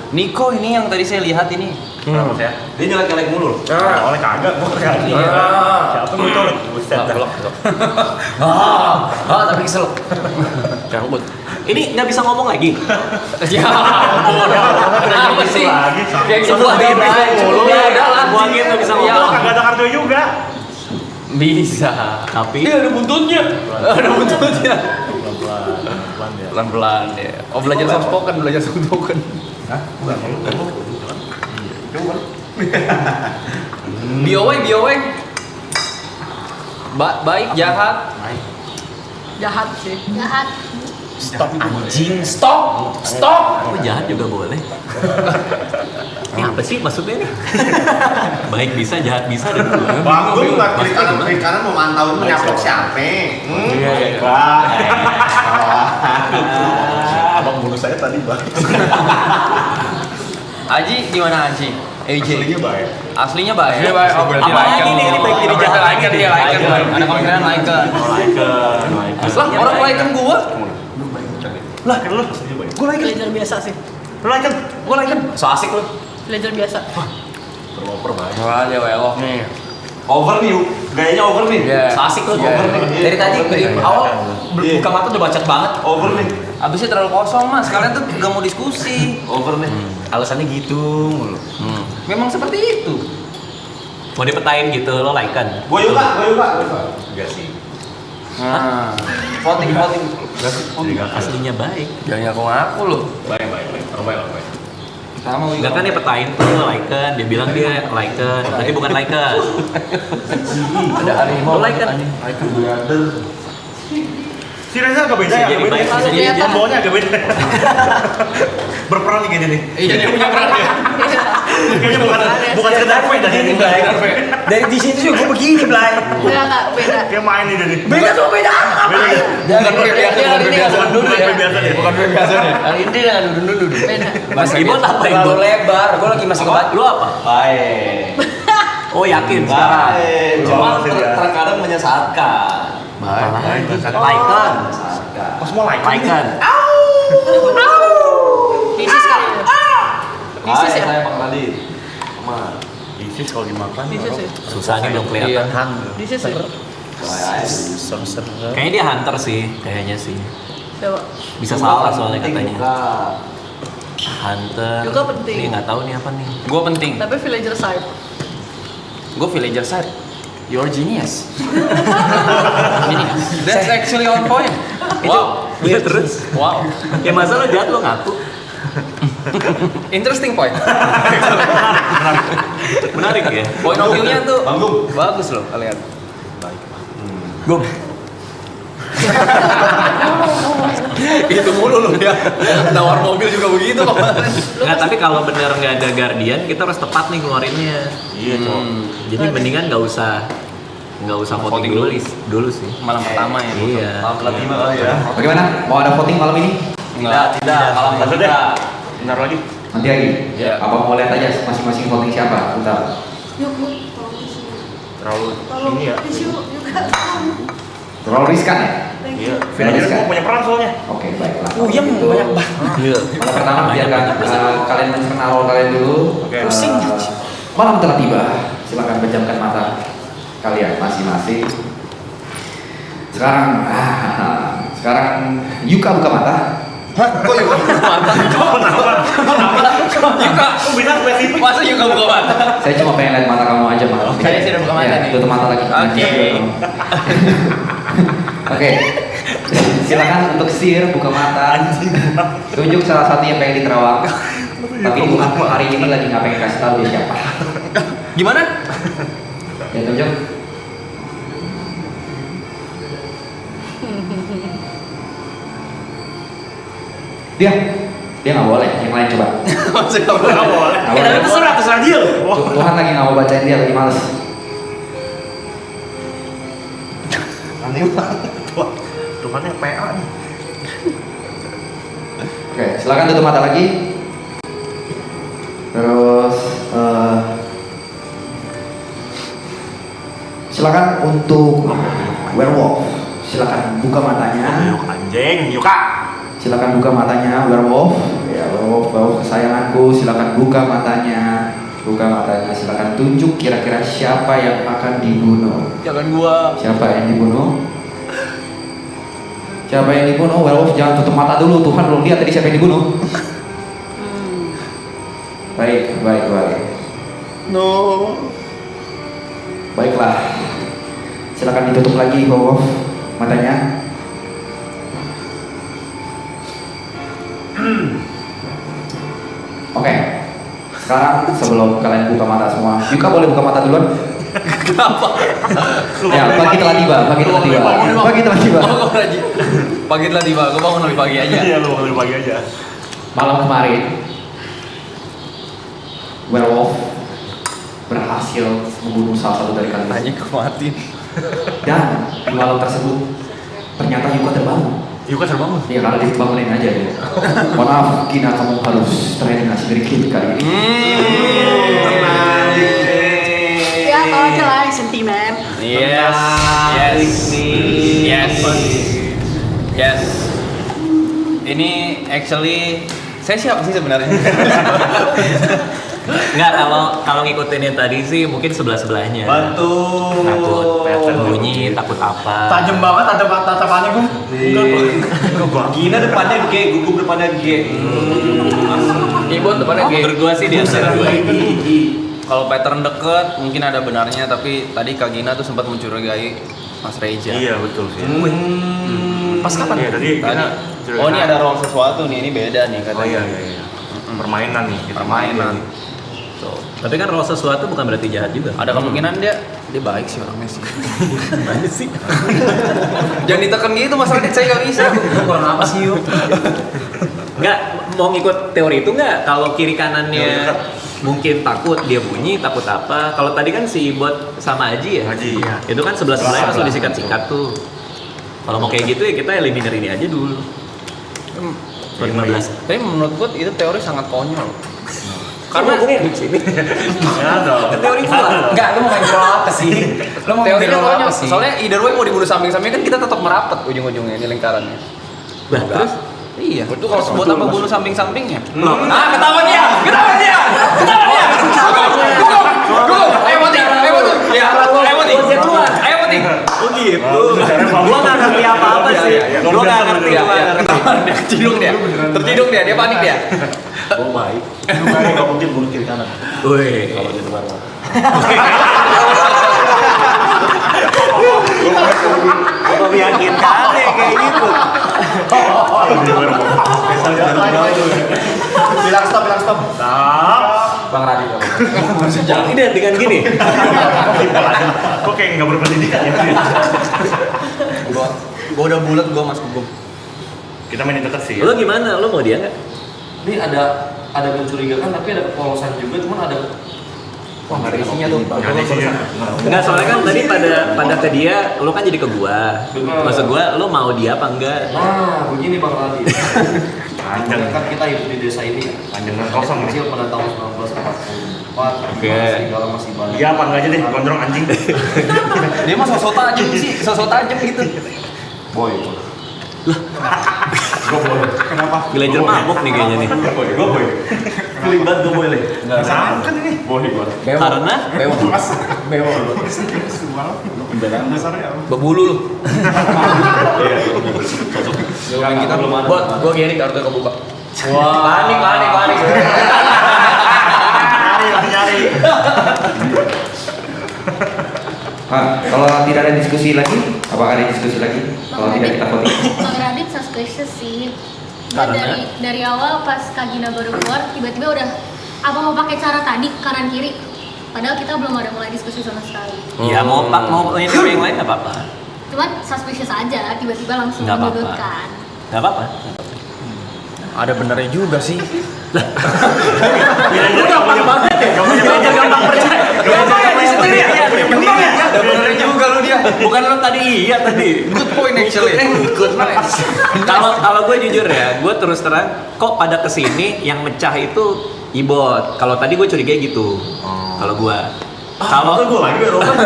Niko ini yang tadi saya lihat ini. Kenapa saya? Dia nyelek-nyelek mulu. Oleh kagak, gua kagak. Siapa yang colek? Buset dah. Tapi kesel. Cabut. Ini nggak bisa ngomong lagi. Ya ampun. Kenapa sih? Kayak gitu Sebuah beda. Beda lah. Buat gitu bisa Ya, ngomong. Kagak ada kartu juga. bisa. Tapi Ada buntutnya. Ada buntutnya. Pelan-pelan ya. Pelan-pelan ya. Oh, belajar soft spoken. Hah? Bioweng. Baik, jahat. Jahat sih. Jahat. Anjing, stop. oh, jahat juga boleh. Ini apa sih maksudnya nih? Baik bisa, jahat bisa dan dua. Bang, gue nggak klik kanan mau mantauin menyaplok siapa? Iya. Abang bunuh saya tadi, Bang. Aji gimana Aji? Aslinya baik. Aslinya baik. Oh, berarti Apalagi nih, ini baik jadi jahat lagi nih. Ada kemungkinan Laiken. Lah, orang Laiken gua. Lah, kan lu aslinya baik. Villager biasa sih. Lu kan? Gua Laiken. So asik lu. Villager biasa. Terloper baik. Wah, dia welok nih. Over nih, gayanya over nih. So asik lu. Iya. Dari tadi dari awal buka mata udah bacot banget. Over nih. Abisnya terlalu kosong mas, kalian tuh gak mau diskusi. Over nih. Alasannya gitu mulu. Memang seperti itu. Mau dipetain gitu, lo like kan? Gue juga. Enggak sih. Nah, voting. Aslinya baik. Jangan ngaku loh. Baik. Orang baik. Sama Wiko. Enggak kan dia petain tuh like kan, dia bilang dia like kan, berarti bukan like kan. Ada harimau. Lo like kan? Si Reza agak beda ya, agak beda. Bisa jadi beda. Pembawanya agak beda. Berperan nih kayaknya nih. Iya, dia punya peran ya. Kayaknya bukan sekedar main tadi ini, Blay. Dari di situ juga gue begini, Blay. Enggak, beda. Kayak main nih dari. Beda tuh beda. Bukan biasa, bukan biasa dulu ya. Biasa deh. Bukan biasa nih. Hari ini dia dulu. Beda. Mas Ibon apa Terlalu Ibon? lebar. Gue lagi masih ngebaca. Lu apa? Baik. Oh yakin sekarang? Cuma Oh, ya. terkadang menyesatkan. Like kan? Oh, semua like. Like kan? Isis kali ya. Isis ya. Saya Bang Radit. Aman. Isis kalau dimakan. Isis ya. Susah nih belum kelihatan. Isis ya. Kayaknya dia hunter sih, kayaknya sih. Coba. Bisa salah soalnya katanya. Juga. Hunter. Juga penting. Ini nggak tahu nih apa nih. Gue penting. Tapi villager side. Gue villager side. You're genius. Genius. That's actually on point. Wow. Iya terus. Wow. Ya masa lo jahat lo ngaku? Interesting point. Menarik ya. Point of view-nya tuh Banggung. bagus loh kalian. Gum. Itu mulu loh dia. Nawar mobil juga begitu kok. Nggak, tapi kalau bener nggak ada guardian, kita harus tepat nih keluarinnya. Iya, cowok. Jadi mendingan nggak usah voting dulu sih. Malam pertama ya. Iya. Malam lima kali ya. Bagaimana? Mau ada voting malam ini? Enggak. Malam Lanjut deh. Bentar lagi. Nanti lagi? Iya. Apa mau lihat aja masing-masing voting siapa? Bentar. Yuk, Terlalu tolong ini ya. tisu juga. Terlalu riskan ya? Iya. Terlalu Vinager riskan. gua punya peran soalnya. Oke, baiklah. Iya, Kalau gitu, banyak banget. Malam pertama biarkan kalian mencerna role kalian dulu. Oke. Pusing. Malam telah tiba. Silakan pejamkan mata kalian masing-masing. Sekarang Yuka buka mata. Kok Yuka? Kok bisa spesifik? Masa juga buka mata? Saya cuma pengen lihat mata kamu aja malam. Saya sudah buka mata Ya, nih. tutup mata lagi. Oke. Oke. Silakan untuk Sir buka mata. Tunjuk salah satu yang pengen diterawang. Tapi bukan hari ini lagi nggak pengen kasih tahu dia siapa. Gimana? Ya tunjuk. Dia nggak boleh. Yang lain coba. Maksudnya nggak boleh. Nggak boleh. Terserah dia loh. Tuhan lagi nggak mau bacain dia, lagi males. Aneh banget. Tuhannya PA nih. Oke, silakan tutup mata lagi. Terus silakan untuk werewolf. Silakan buka matanya. Yuk anjing, yuk kak. Silakan buka matanya, werewolf. Ya, werewolf kesayanganku. Silakan buka matanya. Buka matanya. Silakan tunjuk kira-kira siapa yang akan dibunuh. Jangan gua. Siapa yang dibunuh? Siapa yang dibunuh? Werewolf jangan tutup mata dulu. Tuhan belum lihat tadi siapa yang dibunuh. Baik. No. Baiklah. Silakan ditutup lagi, werewolf, matanya. Oke. Sekarang sebelum kalian buka mata semua, Yuka boleh buka mata duluan? Kenapa? Ya, pagi telah tiba. Pagi telah tiba. Pagi telah tiba. Gua bangun lebih pagi aja. Iya, lu bangun pagi aja. Malam kemarin, werewolf berhasil membunuh salah satu dari kalian. Anjing mati. Dan di malam tersebut ternyata Yuka terbangun. Yuka terbangun. Iya, karena dibangunin aja dia. Mohon maaf, Kina, kamu harus tereliminasi dari klip kali ini. Ya tau aja lah yang sentimen. Yes. Ini actually saya siapa sih sebenarnya? Enggak, kalau ngikutin yang tadi sih mungkin sebelah-sebelahnya. Bantu. Takut bunyi, takut apa. Tajam banget ada tatapannya gue. Gina depannya G, gugup depannya G. Ibu depannya G. Menurut gua sih dia antara dua. Kalau pattern deket mungkin ada benarnya, tapi tadi Kak Gina tuh sempat mencurigai Mas Reja. Iya betul sih. Pas kapan? Iya tadi. Oh ini ada role sesuatu nih, ini beda nih Oh katanya. iya. Permainan nih. Permainan. Tuh. Tapi kan roll sesuatu bukan berarti jahat juga. Ada kemungkinan dia baik sih orangnya sih. Baik sih. Jangan ditekan gitu Mas Radit, saya nggak bisa. Kurang apa sih yuk? Enggak, mau ngikut teori itu enggak? Kalau kiri kanannya mungkin takut dia bunyi, takut apa? Kalau tadi kan si Bot sama Haji ya? Haji, iya. Itu kan sebelah-sebelahnya langsung disikat-sikat tuh. Kalau mau kayak gitu ya kita eliminir ini aja dulu. 15. Tapi menurut gue itu teori sangat konyol. Karena di sini. Ya dong. Teori gua. Enggak, lu mau main role apa sih? Lu mau teorinya konyol. Soalnya either way mau dibunuh samping-samping kan kita tetap merapat ujung-ujungnya di lingkarannya. Bah, terus Iya, itu kalau buat apa bunuh samping-sampingnya? ketahuan dia. Gugup, ayo mati. Ya, ayo mati. Ayo mati. Oh gitu. Gua nggak ngerti apa-apa sih. Gua nggak ngerti apa. Tercidung dia panik dia. Oh baik. Nggak mungkin bunuh kiri kanan. Wih. Kalau gitu baru. Kok meyakinkan ya kayak gitu. Bilang stop. Bang Radit. Ini dengan gini. Kok kayak nggak berpendidikan ya? Gua udah bulat gua Mas Gugup. Kita main deket sih. Lo gimana? Lo mau dia nggak? Ini ada mencurigakan tapi ada kepolosan juga, cuman ada Wah, nggak ada isinya tuh. Enggak, soalnya kan tadi pada ke dia, lo kan jadi ke gua. Maksud gua, lo mau dia apa enggak? Nah, begini Bang Radit. Panjang. Kan kita hidup di desa ini ya. Panjang dan kosong nih. Kecil pada tahun 1944. Oke. Serigala masih banyak. Iya apa enggak aja deh, gondrong anjing. Dia mah sosok tajam sih, sosok tajam gitu. Boy. Kenapa? Villager mabuk nih kayaknya nih. Gue boy. Feeling banget gue boy leh. Sama kan ini. Boy gue. Karena Bebulu lu. Yang kita belum ada. Buat gua gini kartu kebuka. Wah. Panik. Nyari. Kalau tidak ada diskusi lagi, apakah ada diskusi lagi? Kalau tidak kita voting. Bang Radit suspicious sih. Dia Karena? dari awal pas Kak Gina baru keluar tiba-tiba udah apa mau pakai cara tadi kanan kiri. Padahal kita belum ada mulai diskusi sama sekali. ya mau punya teori yang lain nggak apa-apa. Cuman suspicious aja tiba-tiba langsung Nggak apa-apa. menyudutkan. Nggak apa-apa. Ada benernya juga sih. Lu gampang banget ya. Gampang percaya. Gampang ya disetir ya. Gampang ya. Ada benernya juga lu dia. Bukan lo tadi iya tadi. Good point actually. Good nice. Kalau gue jujur ya, gue terus terang kok pada kesini yang mecah itu Ibot. Kalau tadi gue curiga gitu. Kalau gue. Gue lagi ya Roman.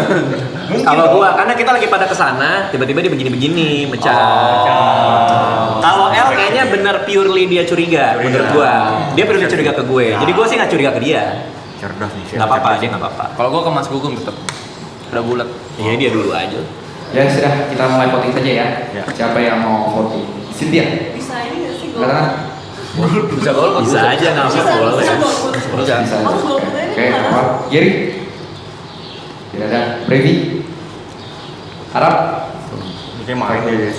Kalau gue karena kita lagi pada kesana, tiba-tiba dia begini-begini mecah. Kalau L kayaknya bener purely dia curiga menurut gue. Dia purely curiga ke gue. Jadi gue sih nggak curiga ke dia. Cerdas nih. Nggak apa-apa aja nggak apa-apa. Kalau gua ke Mas Gugum tetap udah bulat. Iya dia dulu aja. Ya sudah, kita mulai voting saja ya. Ya. Siapa yang mau voting? Cynthia. Bisa ini nggak sih? Katakan. Bisa golput. Bisa aja nggak Bisa, apa-apa. bisa golput. Bisa. Harus golput aja Oke, gimana? apa? Giri. Tidak ada. Brevi. Arab. Kayak main deh.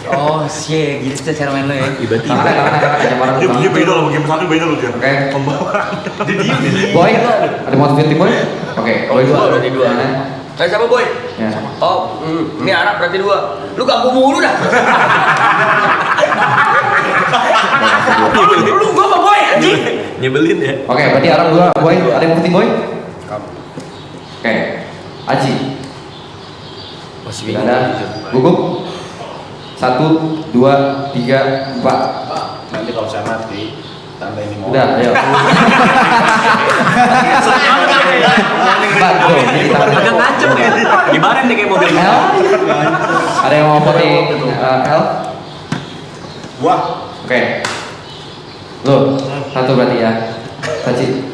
Oh, shit, gitu cara main lo ya. Tiba-tiba. Tangan. Jangan marah. Dia beda loh, game satu beda loh dia. Oke. Pembawaan. Dia diem. Boy, ada mau voting Boy? Oke, Boy dua. Berarti dua. Ya. Siapa boy? Ya. Oh, ini Arab berarti dua. Lu ganggu mulu dah. Lu gua sama boy anjing. Nyebelin ya. Oke, berarti Arab dua. Boy, ada yang mau voting Boy? Oke. Aji. Masih Tidak ada. Gugup. 1, 2, 3, 4. Nanti kalau saya mati, tanda ini mau. Udah, ayo. Bantu. Agak ngancem ya. Gimana nih kayak mobil L. Ada yang mau voting L? Wah, Oke. Lo, satu berarti ya. Saji.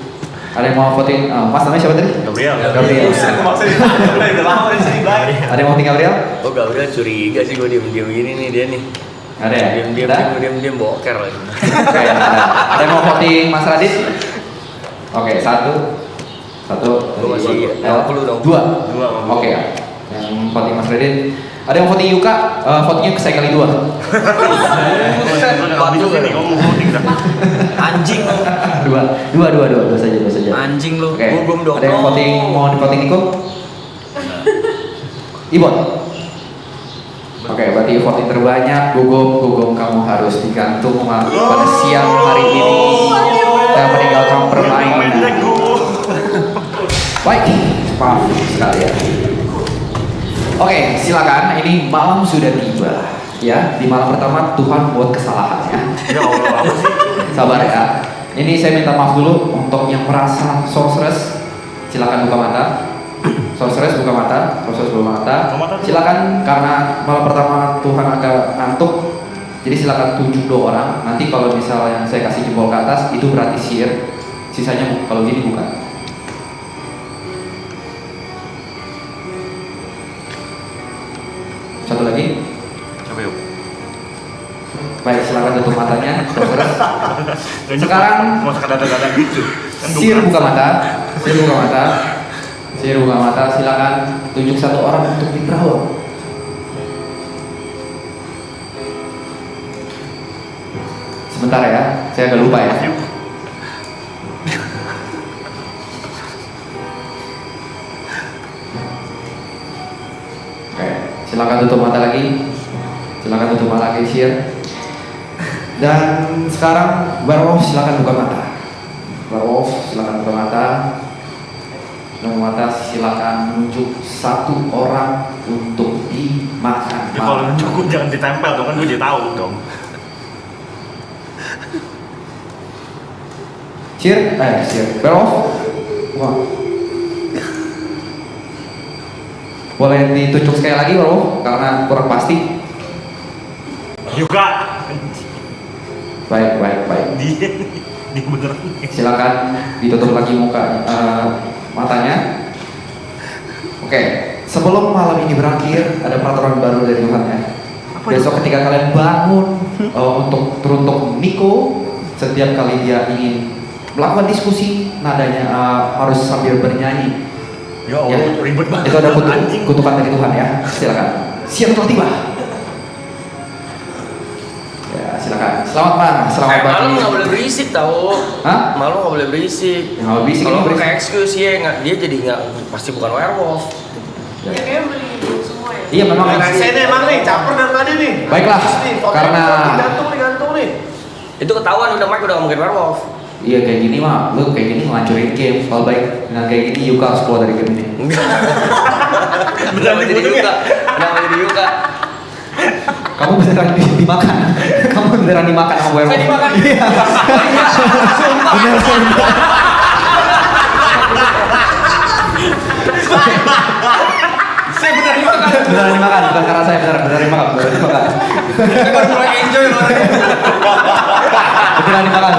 Ada yang mau voting? Mas namanya siapa tadi? Gabriel. Gabriel. udah lama di sini baik. Ada yang mau voting Gabriel? Oh, Gabriel curiga sih gua diem-diem gini nih dia nih. Ada ya? Ada? Diem boker lagi. Oke, ada yang mau voting Mas Radit? Oke, satu. Gua masih L. lu dong. Dua. Dua. Oke ya. Yang voting Mas Radit. Ada yang voting Yuka? Votingnya saya kali 2. Nggak bisa nih ngomong voting dah. Anjing lu. Dua saja. Anjing lu. Oke. Gugum dong. Ada yang voting mau di voting Niko? Ibon. Oke, berarti voting terbanyak Gugum kamu harus digantung pada siang hari ini dan meninggalkan permainan. Baik, maaf sekali ya. Oke, silakan. Ini malam sudah tiba. Ya, di malam pertama Tuhan buat kesalahan ya. Ya Allah, apa sih? Sabar ya. Ini saya minta maaf dulu untuk yang merasa sorceress. Silakan buka mata. Sorceress buka mata. Silakan karena malam pertama Tuhan agak ngantuk. Jadi silakan tunjuk 2 orang. Nanti kalau misalnya yang saya kasih jempol ke atas itu berarti sihir. Sisanya kalau gini bukan. Satu lagi. Coba yuk. Baik, silakan tutup matanya. Sorceress. Sekarang mau sekadar-kadar gitu. Kan sihir buka mata. Sihir buka mata. Silakan tunjuk 1 orang untuk diperawat. Sebentar ya, saya agak lupa ya. Oke, silakan tutup mata lagi. Sihir. Dan sekarang werewolf silakan buka mata. Silakan menunjuk 1 orang untuk dimakan. Ya, kalau cukup jangan ditempel dong, kan gue jadi tahu dong. Sihir. Werewolf. Wah. Boleh ditunjuk sekali lagi werewolf karena kurang pasti. Yuka. Baik. Dia beneran. Silakan ditutup lagi matanya. Oke, sebelum malam ini berakhir ada peraturan baru dari Tuhan ya. Besok ketika kalian bangun untuk teruntuk Niko, setiap kali dia ingin melakukan diskusi, nadanya harus sambil bernyanyi. Ya Allah, ribet banget. Itu ada kutukan dari Tuhan ya. Silakan. Siap telah tiba. Ya, silakan. Selamat malam. Selamat pagi. Malam nggak boleh berisik tau. Hah? Malam nggak boleh berisik. Ya, nggak berisik, Kalau ini berisik. pakai excuse ya dia jadi nggak pasti bukan werewolf. Ya kayaknya beli dulu semua ya. Iya memang. Saya nih emang nih caper dari tadi nih. Baiklah, Nih, foto karena digantung nih. Itu ketahuan udah Mike udah ngomongin werewolf. Iya kayak gini mah, lu kayak gini ngancurin game. Kalau baik dengan kayak gini Yuka harus keluar dari game ini. Kenapa jadi Yuka? Kenapa jadi Yuka? Kamu beneran dimakan. Kamu beneran dimakan sama werewolf. Saya dimakan. Iya. Beneran. Saya benar dimakan. Beneran dimakan, bukan karena saya beneran dimakan. Saya baru mulai enjoy loh. Beneran dimakan.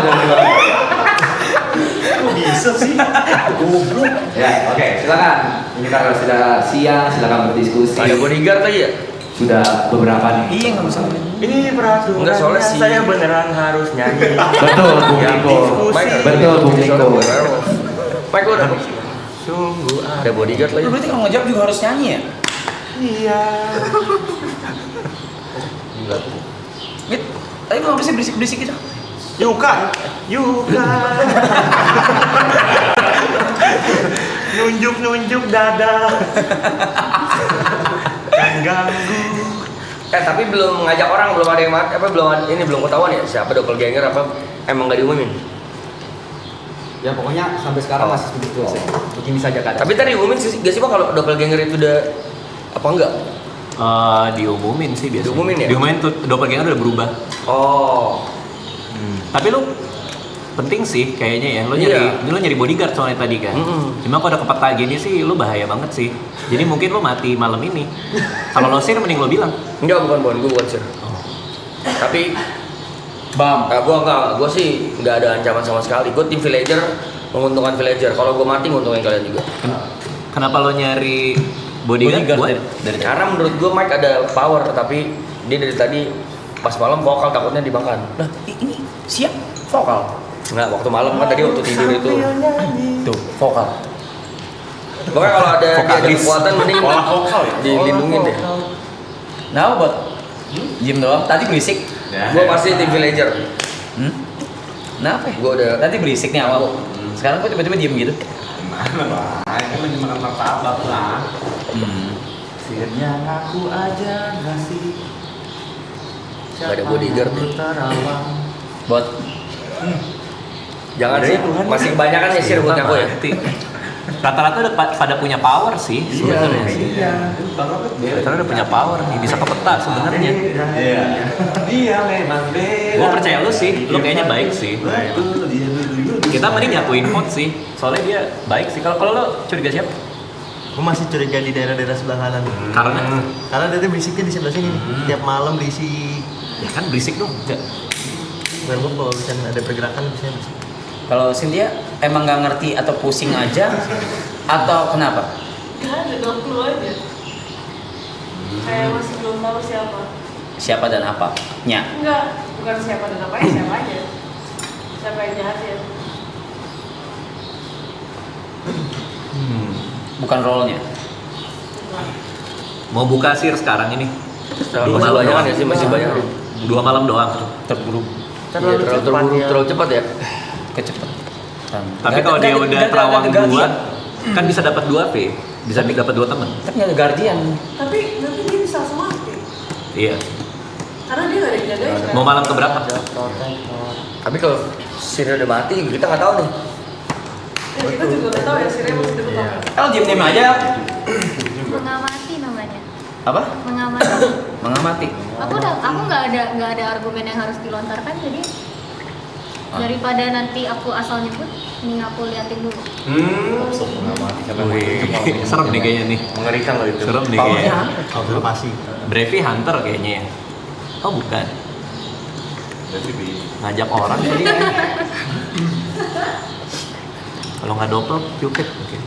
Kok bisa sih? Goblok. Ya, oke, silakan. Ini karena sudah siang, silakan berdiskusi. Ada bodyguard lagi ya? Sudah beberapa nih. Iya nggak usah. Ini peraturan. Enggak, soalnya si- Saya beneran harus nyanyi. Betul, Bung Yang Niko. diskusi. Betul, Bung Niko. Mike udah Sungguh ada bodyguard lagi. Lu berarti kalau ngejawab juga harus nyanyi ya? iya. Wait, tadi lu ngapain sih berisik-berisik gitu? Yuka. Nunjuk dada. Kan ganggu. Tapi belum ngajak orang, belum ada yang belum ketahuan ya siapa doppelganger apa emang nggak diumumin. Ya pokoknya sampai sekarang masih begitu aja. Begini saja kan. Tapi tadi diumumin sih gak sih Pak kalau doppelganger itu udah apa enggak? Diumumin sih biasanya. Diumumin ya? Diumumin tuh doppelganger udah berubah. Oh. Tapi lu penting sih kayaknya ya. Lu Iya. nyari bodyguard soalnya tadi kan. Cuma kalau ada kepeta gini sih lu bahaya banget sih. Jadi mungkin lu mati malam ini. Kalau lo sir mending lo bilang. Enggak, gue bukan sir. Tapi gua sih nggak ada ancaman sama sekali. Gue tim villager, menguntungkan villager. Kalau gue mati nguntungin kalian juga. Kenapa lo nyari bodyguard? Buat? Karena menurut gue Mike ada power, tapi dia dari tadi pas malam vokal takutnya dimakan. Nah, ini siap vokal. Nggak, waktu malam kan tadi waktu tidur itu. Tuh, vokal. Pokoknya kalau ada dia ada kekuatan mending dilindungin deh. Nah, buat diem doang. Tadi berisik. Gue pasti tim villager. Kenapa ya? Gue udah. Tadi berisik nih awal. Sekarang kok tiba-tiba diem gitu? Gimana, Pak? Kan lagi makan martabak lah. Sirnya ngaku aja nggak sih? Gak ada bodyguard nih. Buat Jangan sih, masih kebanyakan ya sih buat aku ya. Rata-rata udah pada punya power sih sebenarnya sih. Rata-rata udah punya power nih, bisa ke peta sebenarnya. Iya memang beda. Gue percaya lu sih, lu kayaknya baik sih. Kita mending nyatuin vote sih, soalnya dia baik sih. Kalau lo curiga siapa? Gue masih curiga di daerah-daerah sebelah kanan. Karena dia berisiknya di sebelah sini nih. Tiap malam berisik. ya kan berisik dong. Enggak. Werewolf kalau misalnya ada pergerakan biasanya berisik. kalau Cynthia emang nggak ngerti atau pusing aja atau kenapa? Gak ada dong, clue aja. Kayak masih belum tahu siapa. Siapa dan apa? Nya. Enggak, bukan siapa dan apa ya, siapa aja. Siapa yang jahat ya. Bukan role-nya. Mau buka sir sekarang ini. Masih banyak ya sih, masih banyak. 2 malam doang. Terburu. Iya, terlalu cepat ya. Kecepatan. Tapi kalau dia udah terawang 2, kan bisa dapat 2 V. Bisa dapat 2 teman. Tapi nggak ada guardian. Tapi dia bisa langsung mati. Iya. Karena dia gak ada yang jagain kan. Mau malam keberapa? Tapi kalau Siri udah mati, kita nggak tahu nih. Ya, kita juga gak tahu ya, Siri masih deket apa. Kalau diem-diem aja. Mengamati namanya. Apa? Mengamati. Mengamati. Aku nggak ada argumen yang harus dilontarkan, jadi daripada nanti aku asal nyebut, mending aku liatin dulu. Langsung mengamati karena Wih, serem nih kayaknya nih. mengerikan loh itu. Serem nih Powernya kayaknya. Observasi. Brevi Hunter kayaknya ya. Oh bukan. Ngajak orang tadi. Kalau nggak doppel, Cupid mungkin.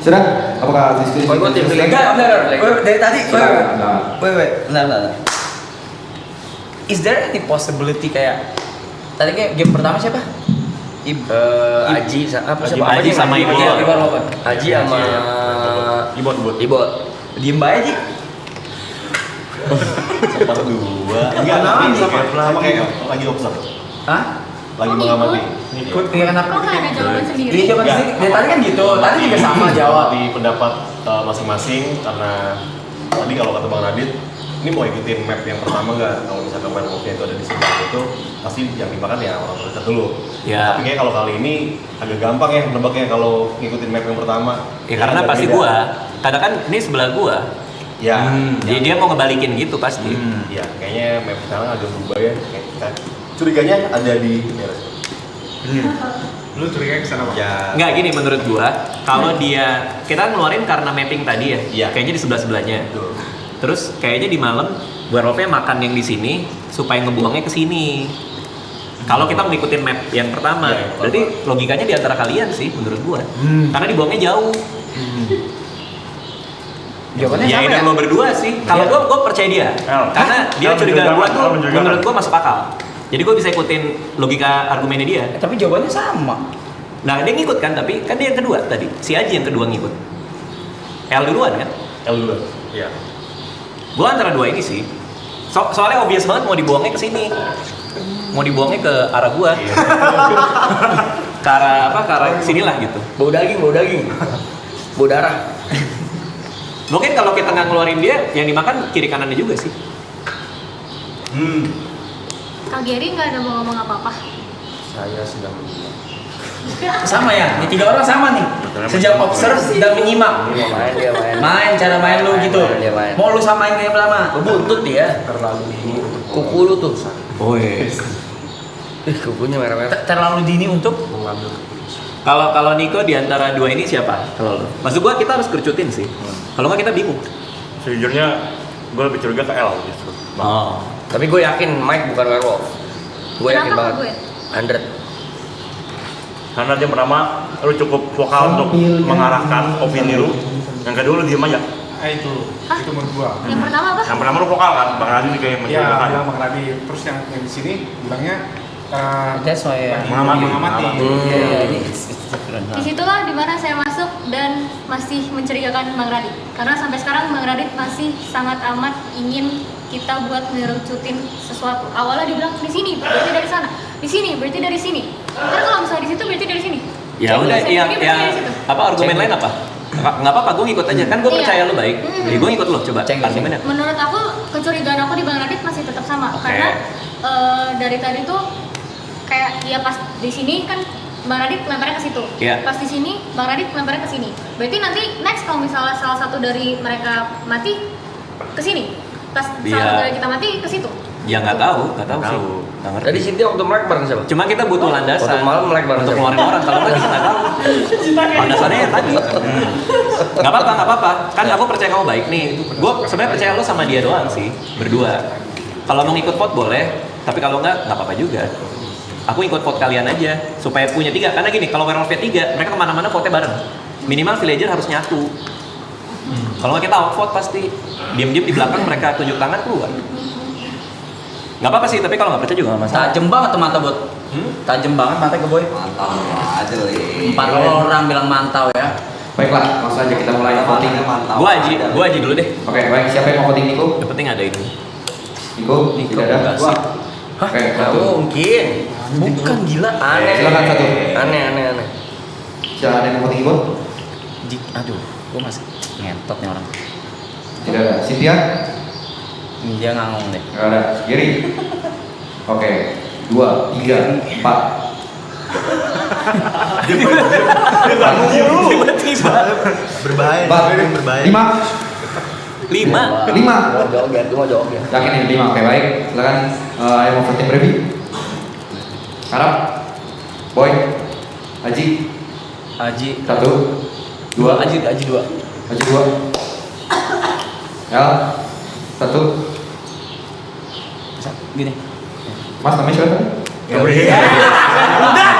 Sudah? Apakah diskusi? Kalau gua tim villager. Enggak, benar. Dari tadi. Silakan. Bentar. Is there any possibility kayak tadi kayak game pertama siapa? Aji Aji sama Ibu. Aji sama Ibot. Diem bae aja. Dua. Enggak, sama kayak lagi observe. Hah? Lagi Oh, mengamati. Iya kenapa? Kok nggak ada jawaban sendiri? Iya jawaban sendiri. Dari tadi kan gitu. Tadi juga sama jawab. Di pendapat masing-masing karena tadi kalau kata Bang Radit ini mau ikutin map yang pertama nggak? Kalau misalkan werewolfnya itu ada di sebelah itu, pasti yang dimakan ya orang terdekat dulu. Ya. Tapi kayak kalau kali ini agak gampang ya nebaknya kalau ngikutin map yang pertama. Ya karena agak pasti beda. gua, kadang kan ini sebelah gua. Ya. Jadi dia mau ngebalikin gitu pasti. Iya, kayaknya map sekarang agak berubah ya. Kayak kita curiganya ada di daerah situ. Lu curiga kesana Bang? Ya. Nggak gini menurut gua, kalau dia kita ngeluarin karena mapping tadi ya, Iya. kayaknya di sebelah-sebelahnya. Betul. Terus kayaknya di malam werewolfnya makan yang di sini supaya ngebuangnya ke sini. Kalau kita ngikutin map yang pertama, Iya, yang pertama. berarti logikanya di antara kalian sih menurut gua. Karena dibuangnya jauh. Jawabannya Ya sama ini ya? lo berdua sih. Kalau gua percaya dia. Karena dia curiga gua tuh menurut gua masuk akal. Jadi gua bisa ikutin logika argumennya dia. Tapi jawabannya sama. Nah dia ngikut kan, tapi kan dia yang kedua tadi. Si Aji yang kedua ngikut. L duluan kan? L dulu. Iya. Gua antara dua ini sih. Soalnya obvious banget mau dibuangnya ke sini. Mau dibuangnya ke arah gua. Ke arah apa? Ke arah sinilah gitu. Bau daging, bau daging. Bau darah. Mungkin kalau kita nggak ngeluarin dia, yang dimakan kiri kanannya juga sih. Kak Gary nggak ada mau ngomong apa-apa. Saya sedang menyimak. Sama ya, ini 3 orang sama nih. Sejak observe dan menyimak. Dia main, dia main. Main cara main lu gitu. Dia main. Mau lu samain kayak pertama. Lu buntut ya, terlalu dini. Kuku lu tuh. Kukunya merah-merah. Terlalu dini untuk Mengambil. Kalau Niko di antara dua ini siapa? Kalau lo? Maksud gua kita harus kerucutin sih. Kalau nggak kita bingung. Sejujurnya gue lebih curiga ke L justru. Oh. Tapi gue yakin Mike bukan werewolf. Gue yakin Kenapa banget. gue? 100. Karena dia pertama lu cukup vokal untuk mengarahkan opini lu. Yang kedua lu diem aja. Itu menurut gua. Yang pertama apa? Yang pertama lu vokal kan, Bang Radin juga yang Iya, mencurigakan. bilang Bang Radi. Terus yang di sini bilangnya that's why ya. mengamati. Iya, ini it's different. Disitulah dimana saya masuk dan masih mencurigakan Bang Radit. Karena sampai sekarang Bang Radit masih sangat amat ingin kita buat ngerucutin sesuatu. Awalnya dibilang di sini, berarti dari sana. Di sini, berarti dari sini. Ntar kalau misalnya di situ, berarti dari sini. Ya Jadi udah, saya yang pikir berarti dari situ. apa argumen lain apa? Nggak apa-apa, gue ngikut aja. Kan gue Iya. percaya lo baik. Jadi gue ngikut lo. Coba Ceng, argumennya. Menurut aku, kecurigaan aku di Bang Radit masih tetap sama. Oke. Karena dari tadi tuh kayak ya pas di sini kan Bang Radit lemparnya ke situ. Iya. Pas di sini Bang Radit lemparnya ke sini. Berarti nanti next kalau misalnya salah satu dari mereka mati ke sini. Pas salah Iya. satu dari kita mati ke situ. Ya nggak tahu sih. Nggak ngerti. Tadi Cynthia waktu melek bareng siapa? Cuma kita butuh landasan. Waktu malam melek bareng Untuk siapa? ngeluarin orang. Kalau nggak kita nggak tahu. Landasannya ya tadi. Nggak apa-apa. Kan aku percaya kamu baik nih. Gue sebenarnya percaya lo sama dia doang sih, berdua. Kalau mau ngikut vote boleh, tapi kalau nggak apa-apa juga. Aku ikut vote kalian aja supaya punya 3. Karena gini, kalau werewolfnya 3, mereka kemana-mana vote bareng. Minimal villager harus nyatu. Kalau nggak kita outvote pasti diam-diam di belakang mereka tunjuk tangan keluar. Nggak apa-apa sih, tapi kalau nggak percaya juga nggak masalah. Tajem banget tuh mata bot. Tajem banget mata ke boy. Mantap aja li. 4 orang bilang mantau ya. Baiklah, langsung aja kita mulai voting. Mantap. Gua Aji dulu deh. Oke, baik. Siapa yang mau voting Niko? Yang penting ada ini. Niko, tidak ada. enggak sih. Oke, Nggak satu. mungkin. Bukan gila. Aneh. Silakan satu. Aneh. Siapa ada yang mau voting Niko? Aduh, gua masih ngentot nih orang. Tidak ada. Cynthia? Dia ngangong deh. Nggak ada. Giri? Oke. 2, 3, 4. Tiba-tiba. Berbahaya, 4, ini berbahaya. 5. 5. 5. Joget, gue mau joget. Yakin ini 5. Oke, baik. Silakan yang mau voting Brevi. Harap. Boy. Aji. Aji 1, 2. Aji 2. Aji 2. El. 1. Gini. Mas namanya siapa? Udah.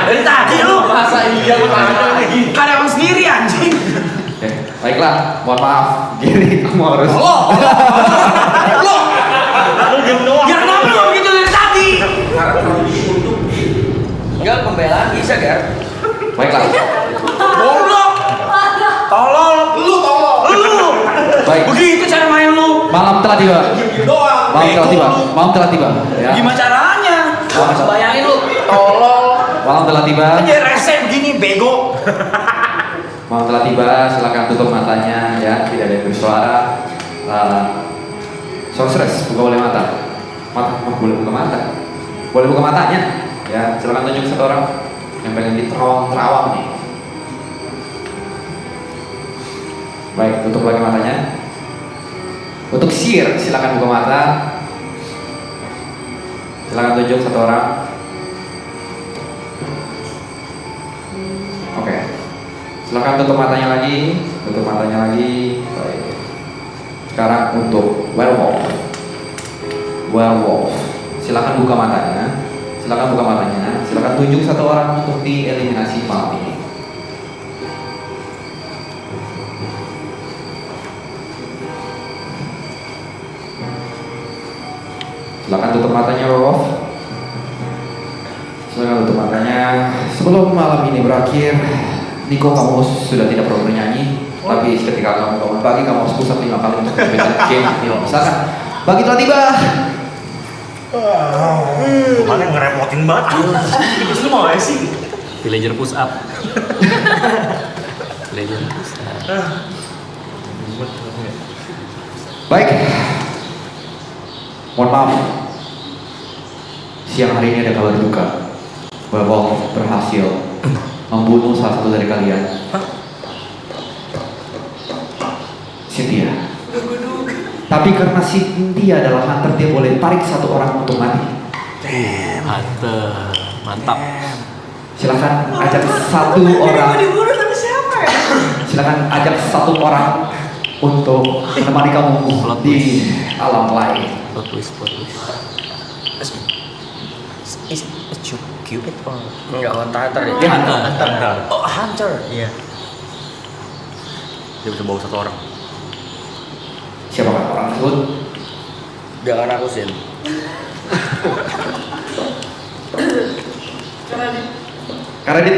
Dari tadi lu masa iya lu lagi. Karyawan sendiri anjing. Oke, baiklah. Mohon maaf. Giri, kamu harus. Lu. Ya kenapa lu gitu dari tadi? Enggak, pembelaan bisa kan? Baiklah. Goblok. Tolol. Lu tolol. Lu. Baik. Begitu cara main lu. Malam telah tiba. Malam telah tiba. Ya. Gimana caranya? Bayangin lu. Tolol. Malam telah tiba. Aja rese begini bego. Malam telah tiba. Silakan tutup matanya ya. Tidak ada yang bersuara. Sorceress, buka boleh mata. Boleh buka mata. Boleh buka matanya. Ya, silakan tunjuk satu orang yang pengen diterawang-terawang nih. Baik, tutup lagi matanya. Untuk Seer, silakan buka mata. Silakan tunjuk satu orang. Oke. Silakan tutup matanya lagi. Tutup matanya lagi. Baik. Sekarang untuk Werewolf. Werewolf. Silakan buka matanya. Silakan buka matanya. Silakan tunjuk satu orang untuk dieliminasi malam ini. Silakan tutup matanya, Werewolf. Silakan tutup matanya. Sebelum malam ini berakhir, Niko, kamu sudah tidak perlu bernyanyi. Tapi ketika kamu bangun pagi, kamu harus pusat 5 kali untuk memberikan game. Silakan. Bagi telah tiba. Kemarin ngerepotin banget. Terus lu mau sih? Villager push up. Villager push up. Baik. Mohon maaf. Siang hari ini ada kabar duka. Werewolf berhasil membunuh salah satu dari kalian. Cynthia. Tapi karena Cynthia adalah hunter, dia boleh tarik satu orang untuk mati. Mantap. Silakan ajak satu orang. Silakan ajak satu orang untuk menemani kamu di alam lain. Plot twist. Is Cupid or Enggak, hunter deh. Dia hunter. Oh, hunter. Iya. Dia bisa bawa satu orang. Siapakah orang tersebut? Jangan aku Sin. Karena dia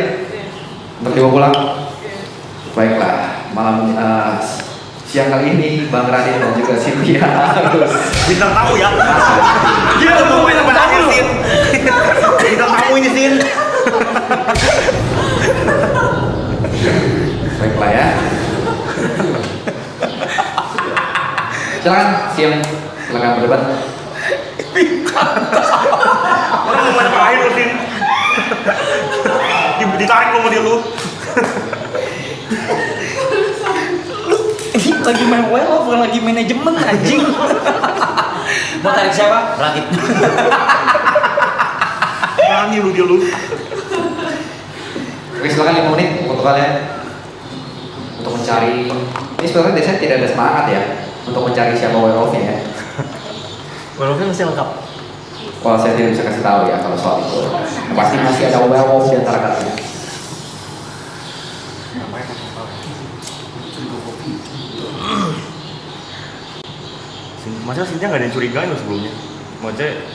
untuk dibawa pulang. Baiklah, malam siang kali ini Bang Radit dan juga Cynthia harus Bintang tamu ya. Dia udah main sama tamu Sin. Bintang tamu ini Sin. baiklah ya. Silakan silakan berdebat. Orang mau main air lu Sin. Ditarik lu sama dia lu. Lagi main werewolf, bukan lagi manajemen anjing. Mau tarik siapa? Radit. Berani lu dia lu. Oke, silakan 5 menit untuk kalian untuk mencari. Ini sebenarnya desanya tidak ada semangat ya untuk mencari siapa werewolfnya ya. Werewolfnya masih lengkap. Kalau saya tidak bisa kasih tahu ya kalau soal itu. Pasti masih ada werewolf di antara kalian. Masa Cynthia nggak ada yang curigain lo sebelumnya? Maksudnya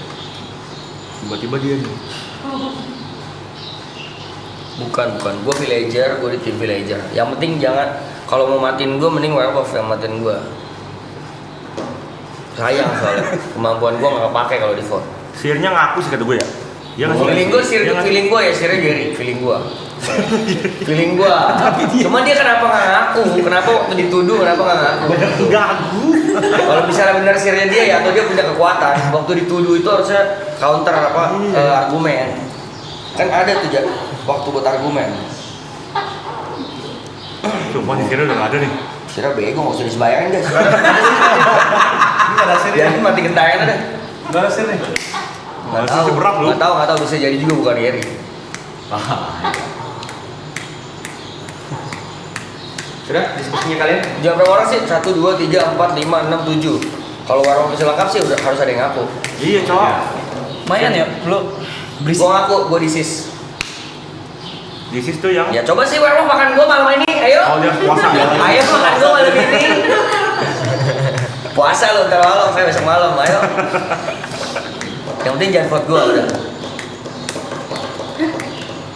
tiba-tiba dia nih. Bukan. Gue villager, gue di tim villager. Yang penting jangan, kalau mau matiin gue mending werewolf yang matiin gue. Sayang soalnya kemampuan gue nggak kepake kalau di vote. Seernya ngaku sih kata gue ya. Iya nggak sih? Feeling gue ya Sirnya Jerry, feeling gue. Feeling gue. Cuman dia kenapa nggak ngaku? Kenapa waktu dituduh kenapa nggak ngaku? Banyak gagu. Kalau misalnya benar Sirnya dia ya, atau dia punya kekuatan, waktu dituduh itu harusnya counter argumen. Kan ada tuh waktu buat argumen. Sumpah si Sirnya udah nggak ada nih. Sirnya bego, nggak usah disebayangin guys. Jadi mati gentayangan ada. Nggak ada sih nih. Nggak tahu bisa jadi juga bukan Yeri. Sudah diskusinya kalian? Jam berapa orang sih? 1, 2, 3, 4, 5, 6, 7. Kalau warung bisa lengkap sih udah harus ada yang ngaku. Iya cowok. Lumayan ya, lu berisik. Gua ngaku, gua disis. Disis tuh yang. Ya coba sih werewolf makan gua malam ini, ayo. Oh dia puasa ya. Ayo makan gua malam ini. Puasa lu ntar malam, saya besok malam, ayo. Yang penting jangan vote gua udah.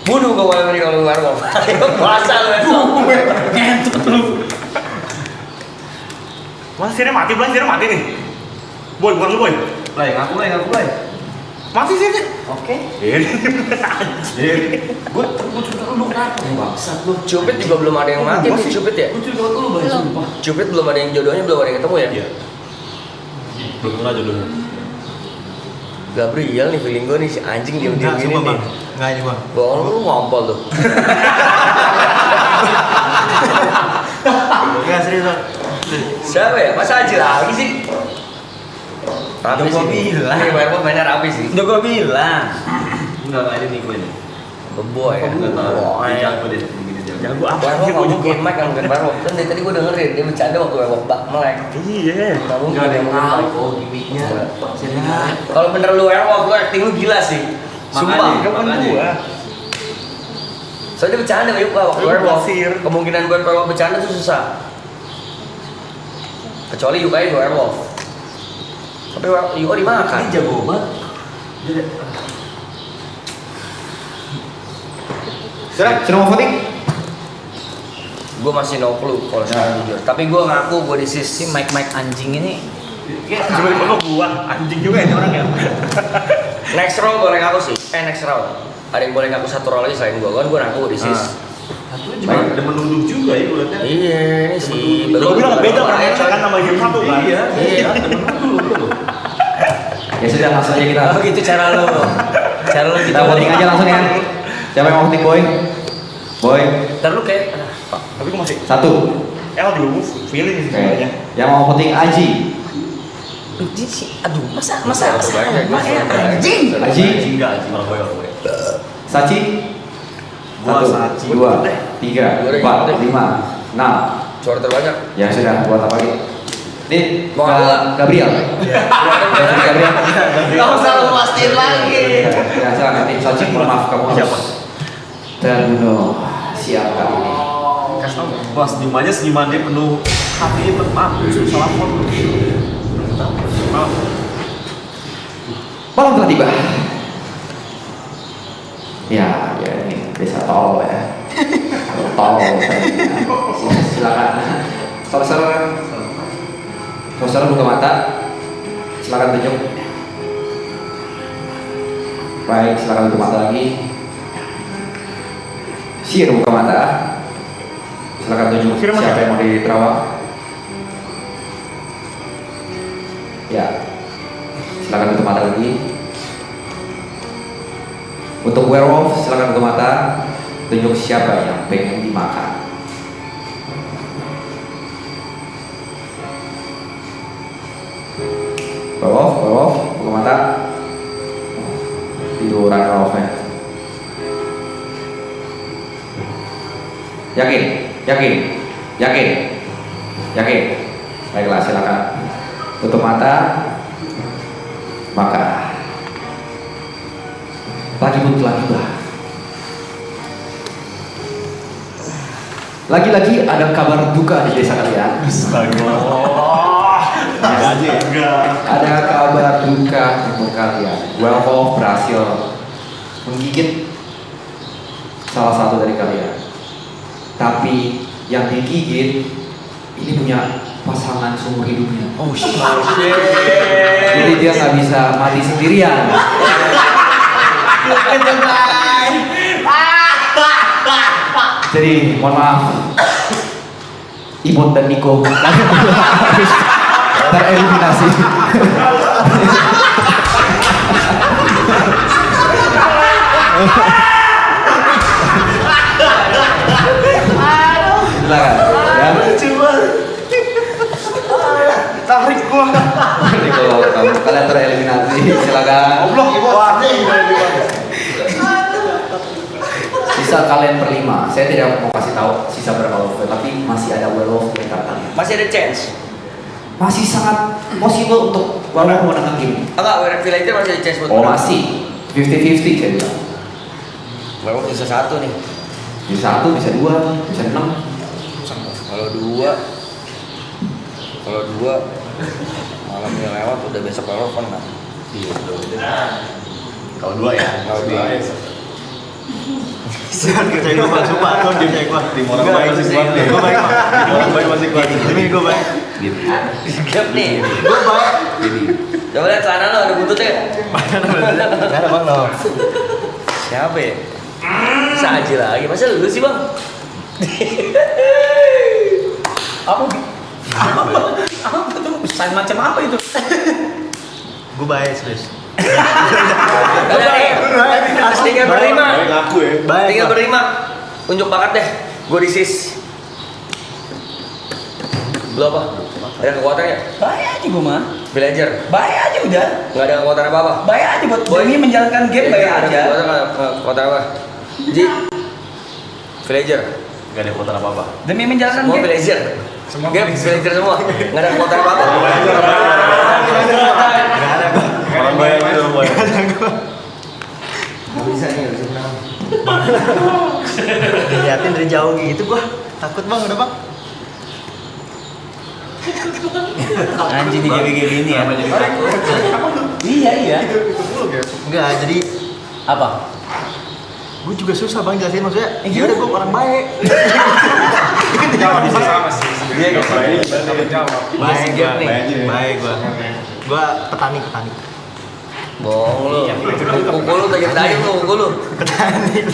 Bunuh gua malam ini kalau werewolf. Ayo puasa lu besok. Ngentut lu. Masa Sirnya mati belum? Sirnya mati nih. Boy, bukan lu boy. Ngaku lagi. Mati Sirnya. Oke. Gue cerita lu kenapa? Bangsat lu. Cupid juga belum ada yang mati nih, Cupid ya? Gue cerita lu banyak sumpah. Cupid belum ada yang jodohnya, belum ada yang ketemu ya? Iya. Belum kenal jodohnya. Gabriel nih feeling gue nih si anjing diem-diem gini nih. Enggak ini bang. Bohong lu ngompol tuh. Enggak serius bang. Siapa ya? Masa Aji lagi sih? Rapi Udah gua sih. bilang. Ini werewolf mainnya rapi sih. Udah gue bilang. Enggak ada nih gue nih. Beboy ya. Enggak tahu. Boy. Dia jago deh gini jago. Jago apa? Werewolf nggak mungkin Mike yang bukan werewolf. Kan dari tadi gue dengerin dia bercanda waktu werewolf bak melek. Iya. Nggak mungkin Nggak ada yang werewolf tahu Mike. oh gimmicknya. Kalau bener lu werewolf, lu acting lu gila sih. Sumpah. Makanya. Gua. Soalnya dia bercanda Yuk waktu Lu werewolf. basir. Kemungkinan buat werewolf bercanda tuh susah. Kecuali Yukai werewolf. Tapi Yuko dimakan. Ini jago banget. Sudah mau voting? Gue masih no clue kalau sekarang jujur. Tapi gue ngaku gue di Si sisi Mike anjing ini Cuma di pokok gua. Anjing juga ini orang ya. next round boleh ngaku sih. Next round. Ada yang boleh ngaku satu round lagi selain gue. Kan gue ngaku di sis. Satu juga ada menunduk juga ya gue liatnya. Iya ini sih. Gua bilang beda Bahaya, orang coy. kan nama game satu kan. Iya. Iya. Ada menunduk tuh. Ya sudah langsung aja kita. Oh gitu cara lo. Cara lo gitu. Kita voting aja langsung ya. Siapa yang mau voting boy? Boy, Ntar lu kayak Tapi gua masih 1. belum feeling sih Oke. sebenarnya. Yang mau voting Aji. aduh masa Terbaik, anjing. Aji, Enggak, anjing orang gue orang gue. Sachi. Gua 1, Sachi. 2, 3, 4, 5, 6. Suara terbanyak. Ya sudah, buat apa lagi? Ini Mau aku nggak? Gabriel. Gabriel. Gak usah lu pastiin lagi. Ya, silakan. Sachi, mohon maaf kamu harus terbunuh siap kali ini. Pas senyumannya senyuman dia penuh hati maaf salah foto. Maaf. Malam telah tiba. Ya, ini desa tol ya. Tol. Silakan. Saudara buka mata. Silakan tunjuk. Baik, silakan buka mata lagi. Sir buka mata. Silakan tunjuk Sir, siapa mana? yang mau diterawang. Ya. Silakan tutup mata lagi. Untuk werewolf silakan tutup mata. Tunjuk siapa yang pengen dimakan. Werewolf, buka mata. Tiduran werewolfnya. Yakin. Baiklah, silakan tutup mata. Maka pagi pun telah tiba. Lagi-lagi ada kabar duka di desa kalian. Ada kabar duka untuk kalian. Werewolf berhasil menggigit salah satu dari kalian. Tapi yang digigit ini punya pasangan seumur hidupnya. Oh shit. Jadi dia nggak bisa mati sendirian. Jadi mohon maaf, Ibon dan Niko harus tereliminasi. Silakan. Ya. Tarik gua. Niko, kamu kalian tereliminasi. Silakan. Sisa kalian berlima. Saya tidak mau kasih tahu sisa berapa werewolf, tapi masih ada werewolf di antara kalian. Masih ada chance. Masih sangat possible untuk werewolf menangkan game. Enggak, werewolf villager masih ada chance buat Oh menang. masih 50-50 saya bilang. Werewolf bisa satu nih. Bisa 1, bisa 2, bisa 6. Kalau dua malamnya lewat udah besok werewolf kan. Iya, udah. Kalau dua ya. Kalau dua. Jangan percaya gua, coba tuh dia percaya gua. Tim orang baik masih kuat nih. Gua baik, Pak. Tim orang baik masih kuat. Ini gua baik. Gap nih. Gua baik. Coba lihat celana lo ada buntutnya. Ada Bang no. Siapa ya? Bisa aja lagi. Masa lu sih, Bang? Apa? Apa tuh? Sign macam apa itu? Gue baik serius. Tinggal berlima. Ngaku ya. Baik. Tinggal berlima. Unjuk bakat deh. Gue disis. Lu apa? Ada kekuatan ya? Baik aja gue mah. Villager. Baik aja udah. Nggak ada kekuatan apa-apa. Baik aja buat demi menjalankan game baik aja. Kekuatan apa? Ji. Villager. Gak ada kekuatan apa-apa. Demi menjalankan Semua game. villager. Semua villager semua. Nggak ada kekuatan apa-apa. Orang bayar itu boy. Nggak bisa nih, nggak bisa menang. Diliatin dari jauh gitu gua. Takut bang, udah bang. Anjing di game ini ya. Iya. Enggak, jadi Apa? gue juga susah bang jelasin maksudnya. Ya udah gue orang baik. Jawab bisa sama sih. Dia enggak baik. Baik gue, baik gue. Gue petani. Bohong lu. Kuku lu tajam dayung lu, kuku lu. Petani.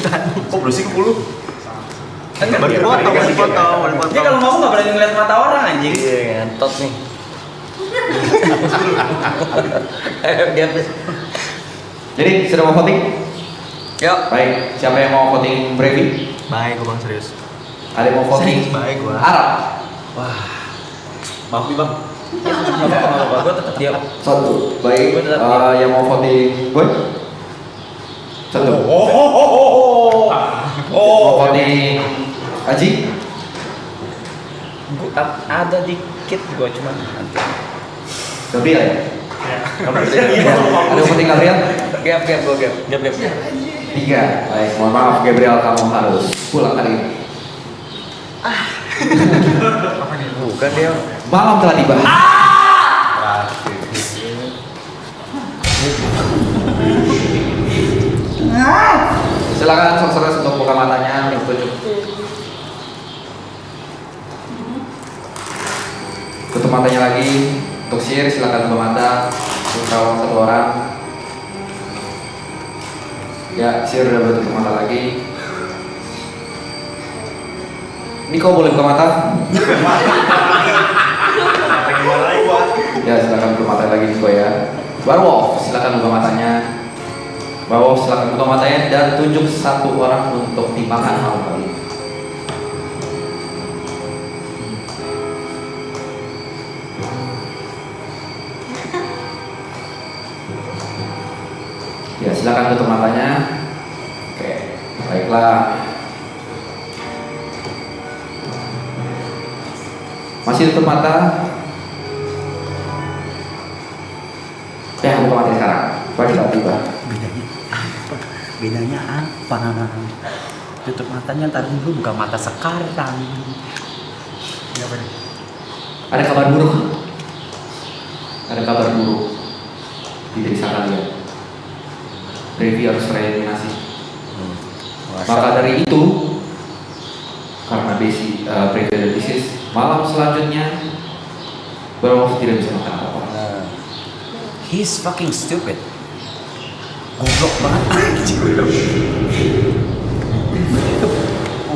Kok bersih ke puluh? Baru dipotong. Dia kalau ngomong nggak berani ngeliat mata orang anjing. Iya, ngentot nih. Gap. Jadi sudah mau voting? Yuk. Baik, siapa yang mau voting Brevi? Baik gue bang serius. Ada yang mau voting Serius, baik gua. Arab? Maaf nih bang. Gue tetap diam. Satu. Baik, Gua tetap yang mau voting Boy? Satu. Mau voting Aji? Ada dikit gue cuman nanti. Gabriel ya? Ada voting Gabriel? Gap, gua gap. Gap. 3. Baik, mohon maaf Gabriel, kamu harus pulang hari ini. Bukan dia. Malam telah tiba. Silakan sorceress untuk buka matanya, tunjuk. Tutup matanya lagi. Untuk Sir, silakan buka mata. Untuk kawan satu orang. Ya, Sir udah boleh tutup mata lagi. Niko boleh buka mata? Ya, silakan buka mata lagi Niko ya. Werewolf, silakan buka matanya. Werewolf, silakan buka matanya dan tunjuk satu orang untuk dimakan malam kali ini. Ya, silakan tutup matanya. Oke, baiklah. Masih tutup mata? Ya, buka mata sekarang. Baik, tiba. Bedanya apa? Tutup matanya tadi dulu buka mata sekarang. Ada kabar buruk. Ada kabar buruk di desa kalian. Brevi harus reanimasi. Maka dari itu, karena Brevi ada disease, malam selanjutnya Werewolf tidak bisa makan apa-apa. He's fucking stupid. Goblok banget anjing.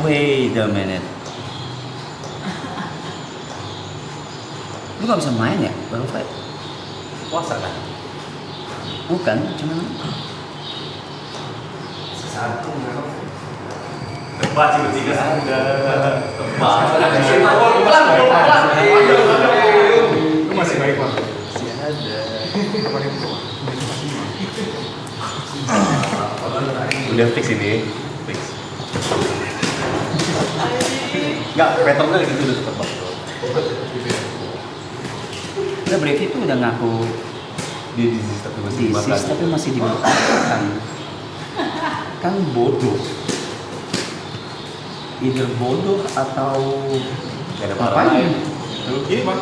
Wait a minute. Lu gak bisa main ya? Baru fight. Puasa kan? Bukan, cuman Satu Tebak tiga ada. Lu masih baik bang. Masih ada. Udah fix ini. Fix. Enggak, patternnya gitu udah tebak. udah Brevi itu udah ngaku Dia disease tapi masih dimakan. disease tapi masih dimakan. Kan bodoh. Either bodoh atau Gak ada Ngapain? parah lain. Ini bang.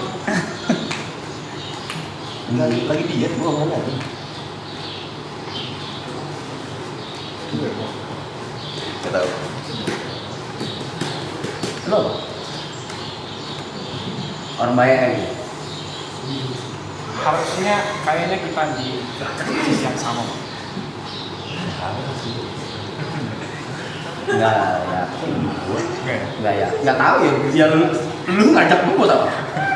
Lagi diet gua ngomong. Gak tau. lo orang baik aja. Harusnya kayaknya kita di sisi yang sama. Enggak yakin gue. Enggak ya. Enggak tahu ya. Ya lu ngajak gua buat apa?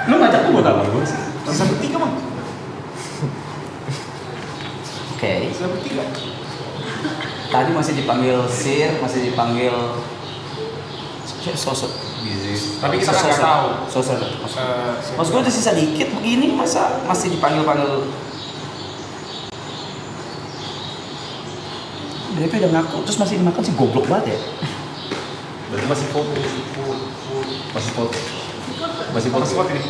Lu ngajak gua buat apa? Gua sih. Sisa bertiga bang. Oke. Sisa bertiga. Tadi masih dipanggil Sir, masih dipanggil sosok Tapi kita kan nggak tahu. Sosok. Mas gue udah sisa dikit begini, masa masih dipanggil-panggil. DP udah ngaku, terus masih dimakan sih goblok banget ya. Berarti masih foto. Masih foto. Masih foto.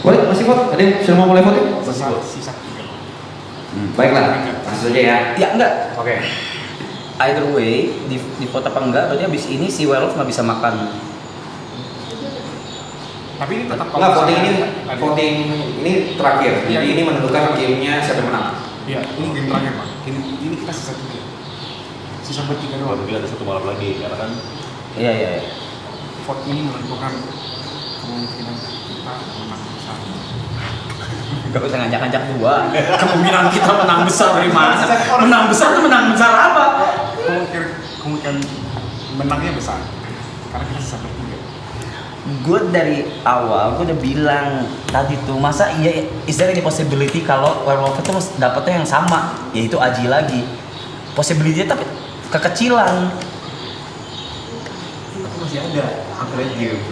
Boleh, masih vote? Ada yang sudah mau mulai voting? Masih foto. Sisa 3. Baiklah, langsung aja ya. Ya enggak. Oke. Either way, di foto apa enggak, berarti abis ini si werewolf nggak bisa makan. Tapi ini tetap Enggak, voting ini Ada- voting ini terakhir. Iya. Jadi ini menentukan gamenya siapa yang menang. Iya, ini game terakhir Pak. Ini kita sisa 3. Sisa bertiga doang. Mungkin ada satu malam lagi karena kan Iya. Vote ini menentukan kemungkinan kita menang besar. Gak usah ngajak-ngajak gua. Kemungkinan kita menang besar dari mana? Menang besar tuh menang besar apa? Kemungkinan menangnya besar. Karena kita sisa bertiga. Gue dari awal gue udah bilang tadi tuh, masa iya is there any possibility kalau werewolf itu dapetnya yang sama, yaitu Aji lagi. Possibility-nya tapi kekecilan. tapi masih ada upgrade game.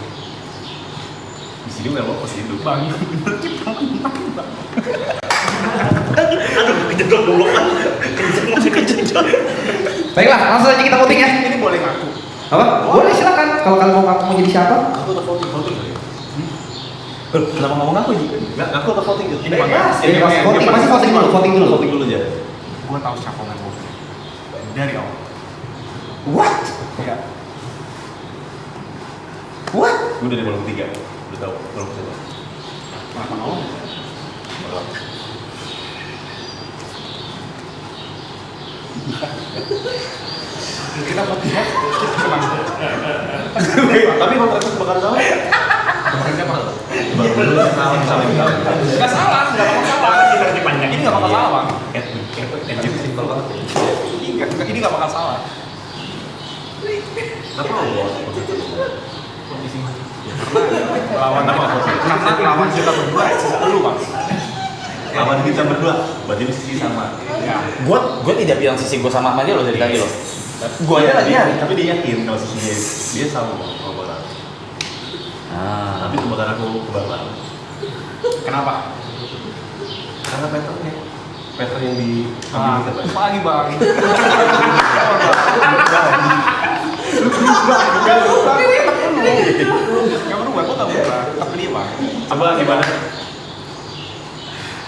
Di sini werewolf masih hidup. Bang, Aduh, kejedot goblok kan. Kejedot. Baiklah, langsung aja kita voting ya. ini boleh ngaku. Apa? Boleh silakan. Kalau kalian mau ngaku mau jadi siapa? Aku udah voting kali. Kenapa ngomong aku Ji? Enggak, aku udah voting. Ini Bebas, voting, masih voting dulu, Voting dulu aja. Gua tahu siapa yang vote. Dari awal. What? Iya. What? Gue udah di malam 3. Udah tahu malam siapa. Kenapa ngomong? Kita vote ya. Kita menang. Tapi emang ternyata bakal sama. Kemarin siapa? Sama yang tahu. Nggak salah, nggak bakal salah. Ini nggak bakal salah, Bang. Engine simpel banget. Ini nggak bakal salah. Kenapa lo? Karena lawan kita berdua sisa lu, Bang. Lawan kita berdua, berarti sisi sama. Ya. Gue tidak bilang sisi gue sama dia loh dari tadi loh. Gue aja lagi nyari. Tapi dia yakin kalau sisi dia sama sama bola. Tapi kebakaran aku kebakaran. Kenapa? Karena pattern yang di Pagi, Bang. Gak berubah, kok gak berubah. Tapi dia, Bang. Coba gimana?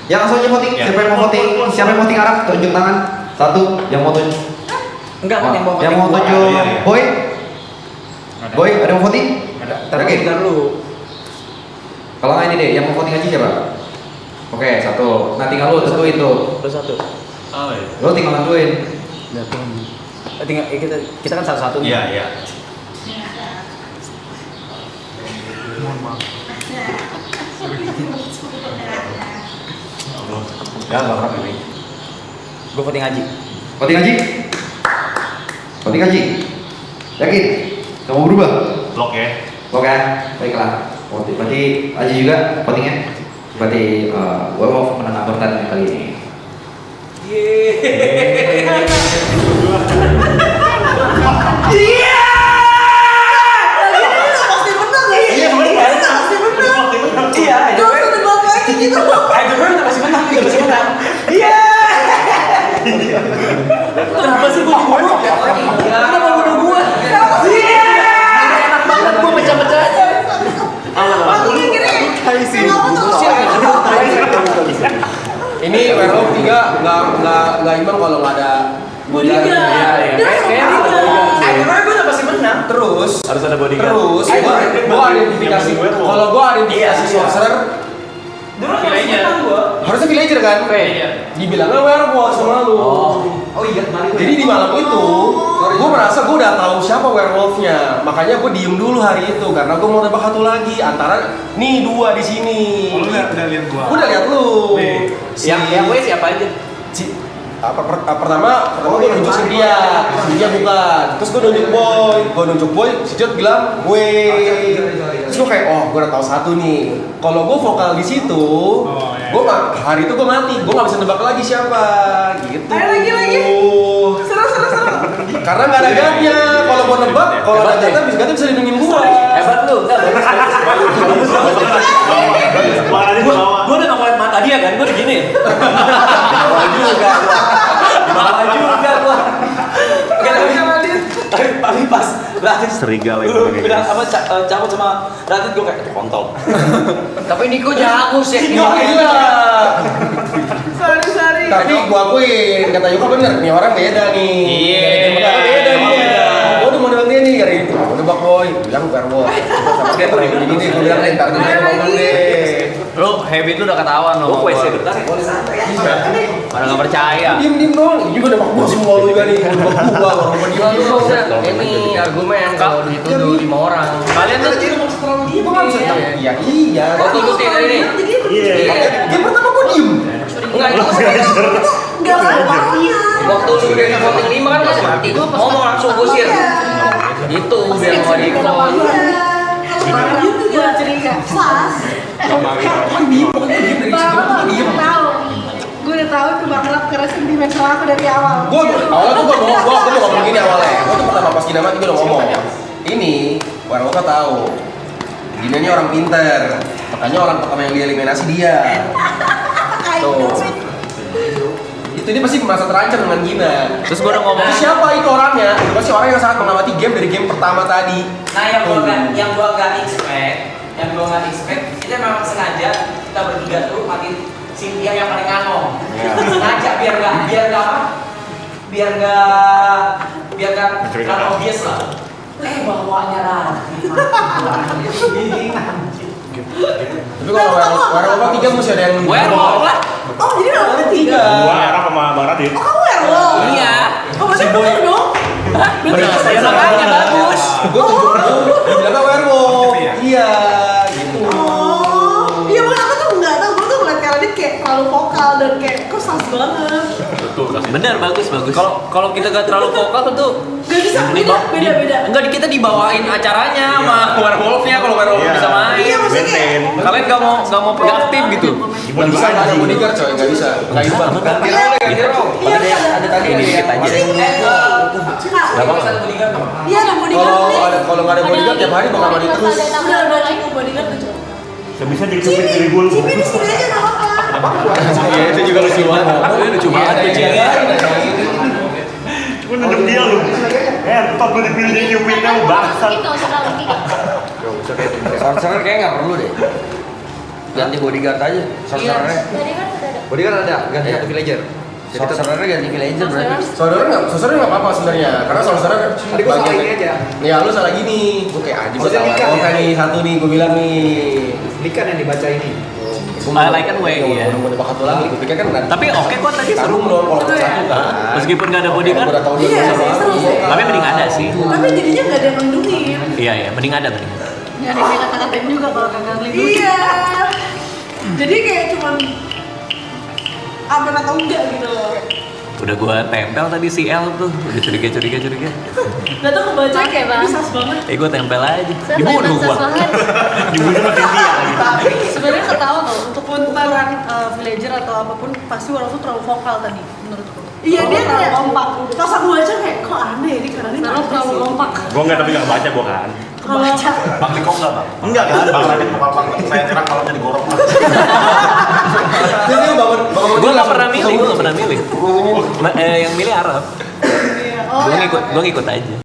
Ya langsung aja voting. Ya. Siapa yang mau voting? Siapa yang mau voting Arab? Tunjuk tangan. Satu. Yang mau tunjuk. Enggak kan Yang mau tunjuk Iya, iya. Boy. Boy, ada yang mau voting? Ada. Yakin? Bentar lu. Kalau nggak ini deh, yang mau voting aja siapa? Oke, satu. Nah tinggal lu tentuin tuh. Terus satu. Oh iya. Lu tinggal nentuin. Tinggal kita kan satu-satu nih. Iya, iya. Mohon maaf. Ya, enggak apa ini. Gue voting Aji. Voting Haji. Voting Haji. Yakin? Gak mau berubah? Blok ya. Oke, baiklah. Voting. Berarti Haji juga votingnya. Berarti werewolf menang pertandingan kali ini. Kenapa sih gue dibunuh? Kenapa bunuh gue? Enak banget gue pecah-pecah aja. Ini werewolf 3 nggak imbang kalau nggak ada Bodyguard. Kayak Karena gue udah pasti menang. terus Harus ada bodyguard. terus gua identifikasi kalau gua identifikasi sorcerer Dulu villager. harusnya villager kan? Dibilangnya werewolf sama lu. Oh iya kemarin. Jadi di malam itu, gue merasa gue udah tahu siapa werewolfnya. Makanya gue diem dulu hari itu karena gue mau tebak satu lagi antara nih dua di sini. Lu udah lihat gua. Gue udah lihat lu. Nih. Yang gue siapa aja? pertama gue nunjuk Cynthia bukan. Terus gue nunjuk boy, si Jod bilang weh. Terus gue kayak gue udah tahu satu nih. Kalau gue vokal di situ, gue hari itu gue mati, gue nggak bisa nebak lagi siapa gitu. Lagi. Seru. Karena nggak ada gatnya. Kalau mau nebak, kalau ada gatnya bisa lindungin gue. Hebat lu. Gue udah ngeliat mata dia kan, gue udah gini. Di bawah juga gue. Tapi pas Radit Serigala lu itu bilang apa cabut sama Radit gue kayak kontol. Tapi Niko jago sih. Iya. Sorry. Tapi gue akuin, kata Yuka bener, nih orang beda nih. Iya. Beda dia. Gue udah mau nebak dia nih, gara itu. Mau nebak boy, bilang werewolf. Sama dia pernah begini nih, gue bilang ntar dulu ngomong deh. Lu habit lu udah ketahuan Gue loh. WC bentar ya. Pada nggak percaya. Diem dong, ini juga nebak gue semua lu juga nih. Nebak gue, orang diem. Ini argumen kalau dituduh 5 orang. Kalian tuh Iya. Kau tunggu sih dari ini. Game pertama gue diem. Enggak itu. Enggak apa-apa. Waktu lu dari voting 5 kan masih mati. Ngomong langsung gusir. Itu biar mau di Kalau juga cerita pas. Gue udah tahu itu bakal keras sentimen sama aku dari awal. Awalnya gue mau ngomong gini awalnya. Gue tuh pertama pas gini mati gue udah ngomong. Ini Werewolf tahu. Gina ini orang pinter. Makanya orang pertama yang dieliminasi dia. Tuh. Itu dia pasti merasa terancam dengan Gina. Terus gue udah ngomong. Itu siapa itu orangnya? Itu pasti orang yang sangat mengamati game dari game pertama tadi. Nah yang gua nggak expect itu memang sengaja kita bertiga tuh matiin Cynthia yang paling ngomong. Sengaja biar nggak obvious lah. Bawanya Radit. Tapi kalau Werewolf 3 mesti ada yang werewolf lah. Oh jadi nomor 3. Gua era sama Bang Radit. Oh kamu werewolf? Iya. Oh berarti bener dong? Ya makanya bagus. Gue tunjuk lu, dibilangnya werewolf. Iya, gitu. Oh, iya makanya aku tuh nggak tahu, gue tuh ngeliat Radit kayak terlalu vokal dan kayak kok sas banget. Bener bagus. Kalau kita gak terlalu vokal tuh Gak bisa beda. enggak kita dibawain acaranya sama werewolfnya kalau werewolf bisa main. Iya maksudnya kayak Kalian gak mau aktif gitu. Nggak bisa, nggak ada bodyguard coy, nggak bisa. Nggak imbang. Ganti role. Ada tadi Ini dikit aja. iya ada bodyguard nih. Kalau nggak ada bodyguard tiap hari bakal mandi terus. Udah lagi bodyguard tuh. Bisa dicubit dari gue. Cimi di sini aja nggak apa-apa. Iya itu juga lucu banget. Lucu banget Gue nunjuk dia lu. Top lu dipilih di cubitnya lu bangsat. Mungkin nggak usah terlalu tinggi. Sorcerer kayaknya nggak perlu deh. Ganti bodyguard aja. Sorcerernya. Bodyguard ada, ganti satu villager. Sorcerernya ganti villager berarti. Sorcerer nggak apa-apa sebenarnya, karena sorcerer Tadi gue salah ini aja. Ya lu salah gini, gue kayak anjing gue Maksudnya salah. Likan ya? Nih satu nih gue bilang nih. Likan yang dibaca ini. I like kan way ya. Udah bakat tuh lagi, gue pikir kan nggak. Tapi oke kok tadi seru. Tanggung dong kalau satu kan. Meskipun gak ada bodyguard. Gue udah tahu dia Iya, sama seru aku. sih. Tapi mending ada sih. Tapi jadinya nggak ada yang ngelindungin. Iya, mending ada. Nggak ada yang kata-katain juga kalau kagak ngelindungin. Iya. Jadi kayak cuman aman atau enggak gitu loh. Udah gua tempel tadi si L tuh. Udah curiga. Gak tau kebaca Oke, kayak Bang. bisa banget. Gua tempel aja. Saya Dibunuh sukses gua. banget. Dibunuh sama Cynthia lagi. Tapi sebenarnya ketawa tau untuk puntaran villager atau apapun pasti walaupun terlalu vokal tadi menurutku. Iya dia kayak kompak. Pas aku baca kayak kok aneh ini karena ini terlalu kompak. Gue enggak tapi nggak baca gue kan. Kalau baca. Bang Liko enggak, Bang? Enggak kan? Bang Radit bakal saya kira kalau jadi gorok. Jadi lu bangun Gua gak pernah milih. Yang milih Arab. Oh, Gua ngikut aja.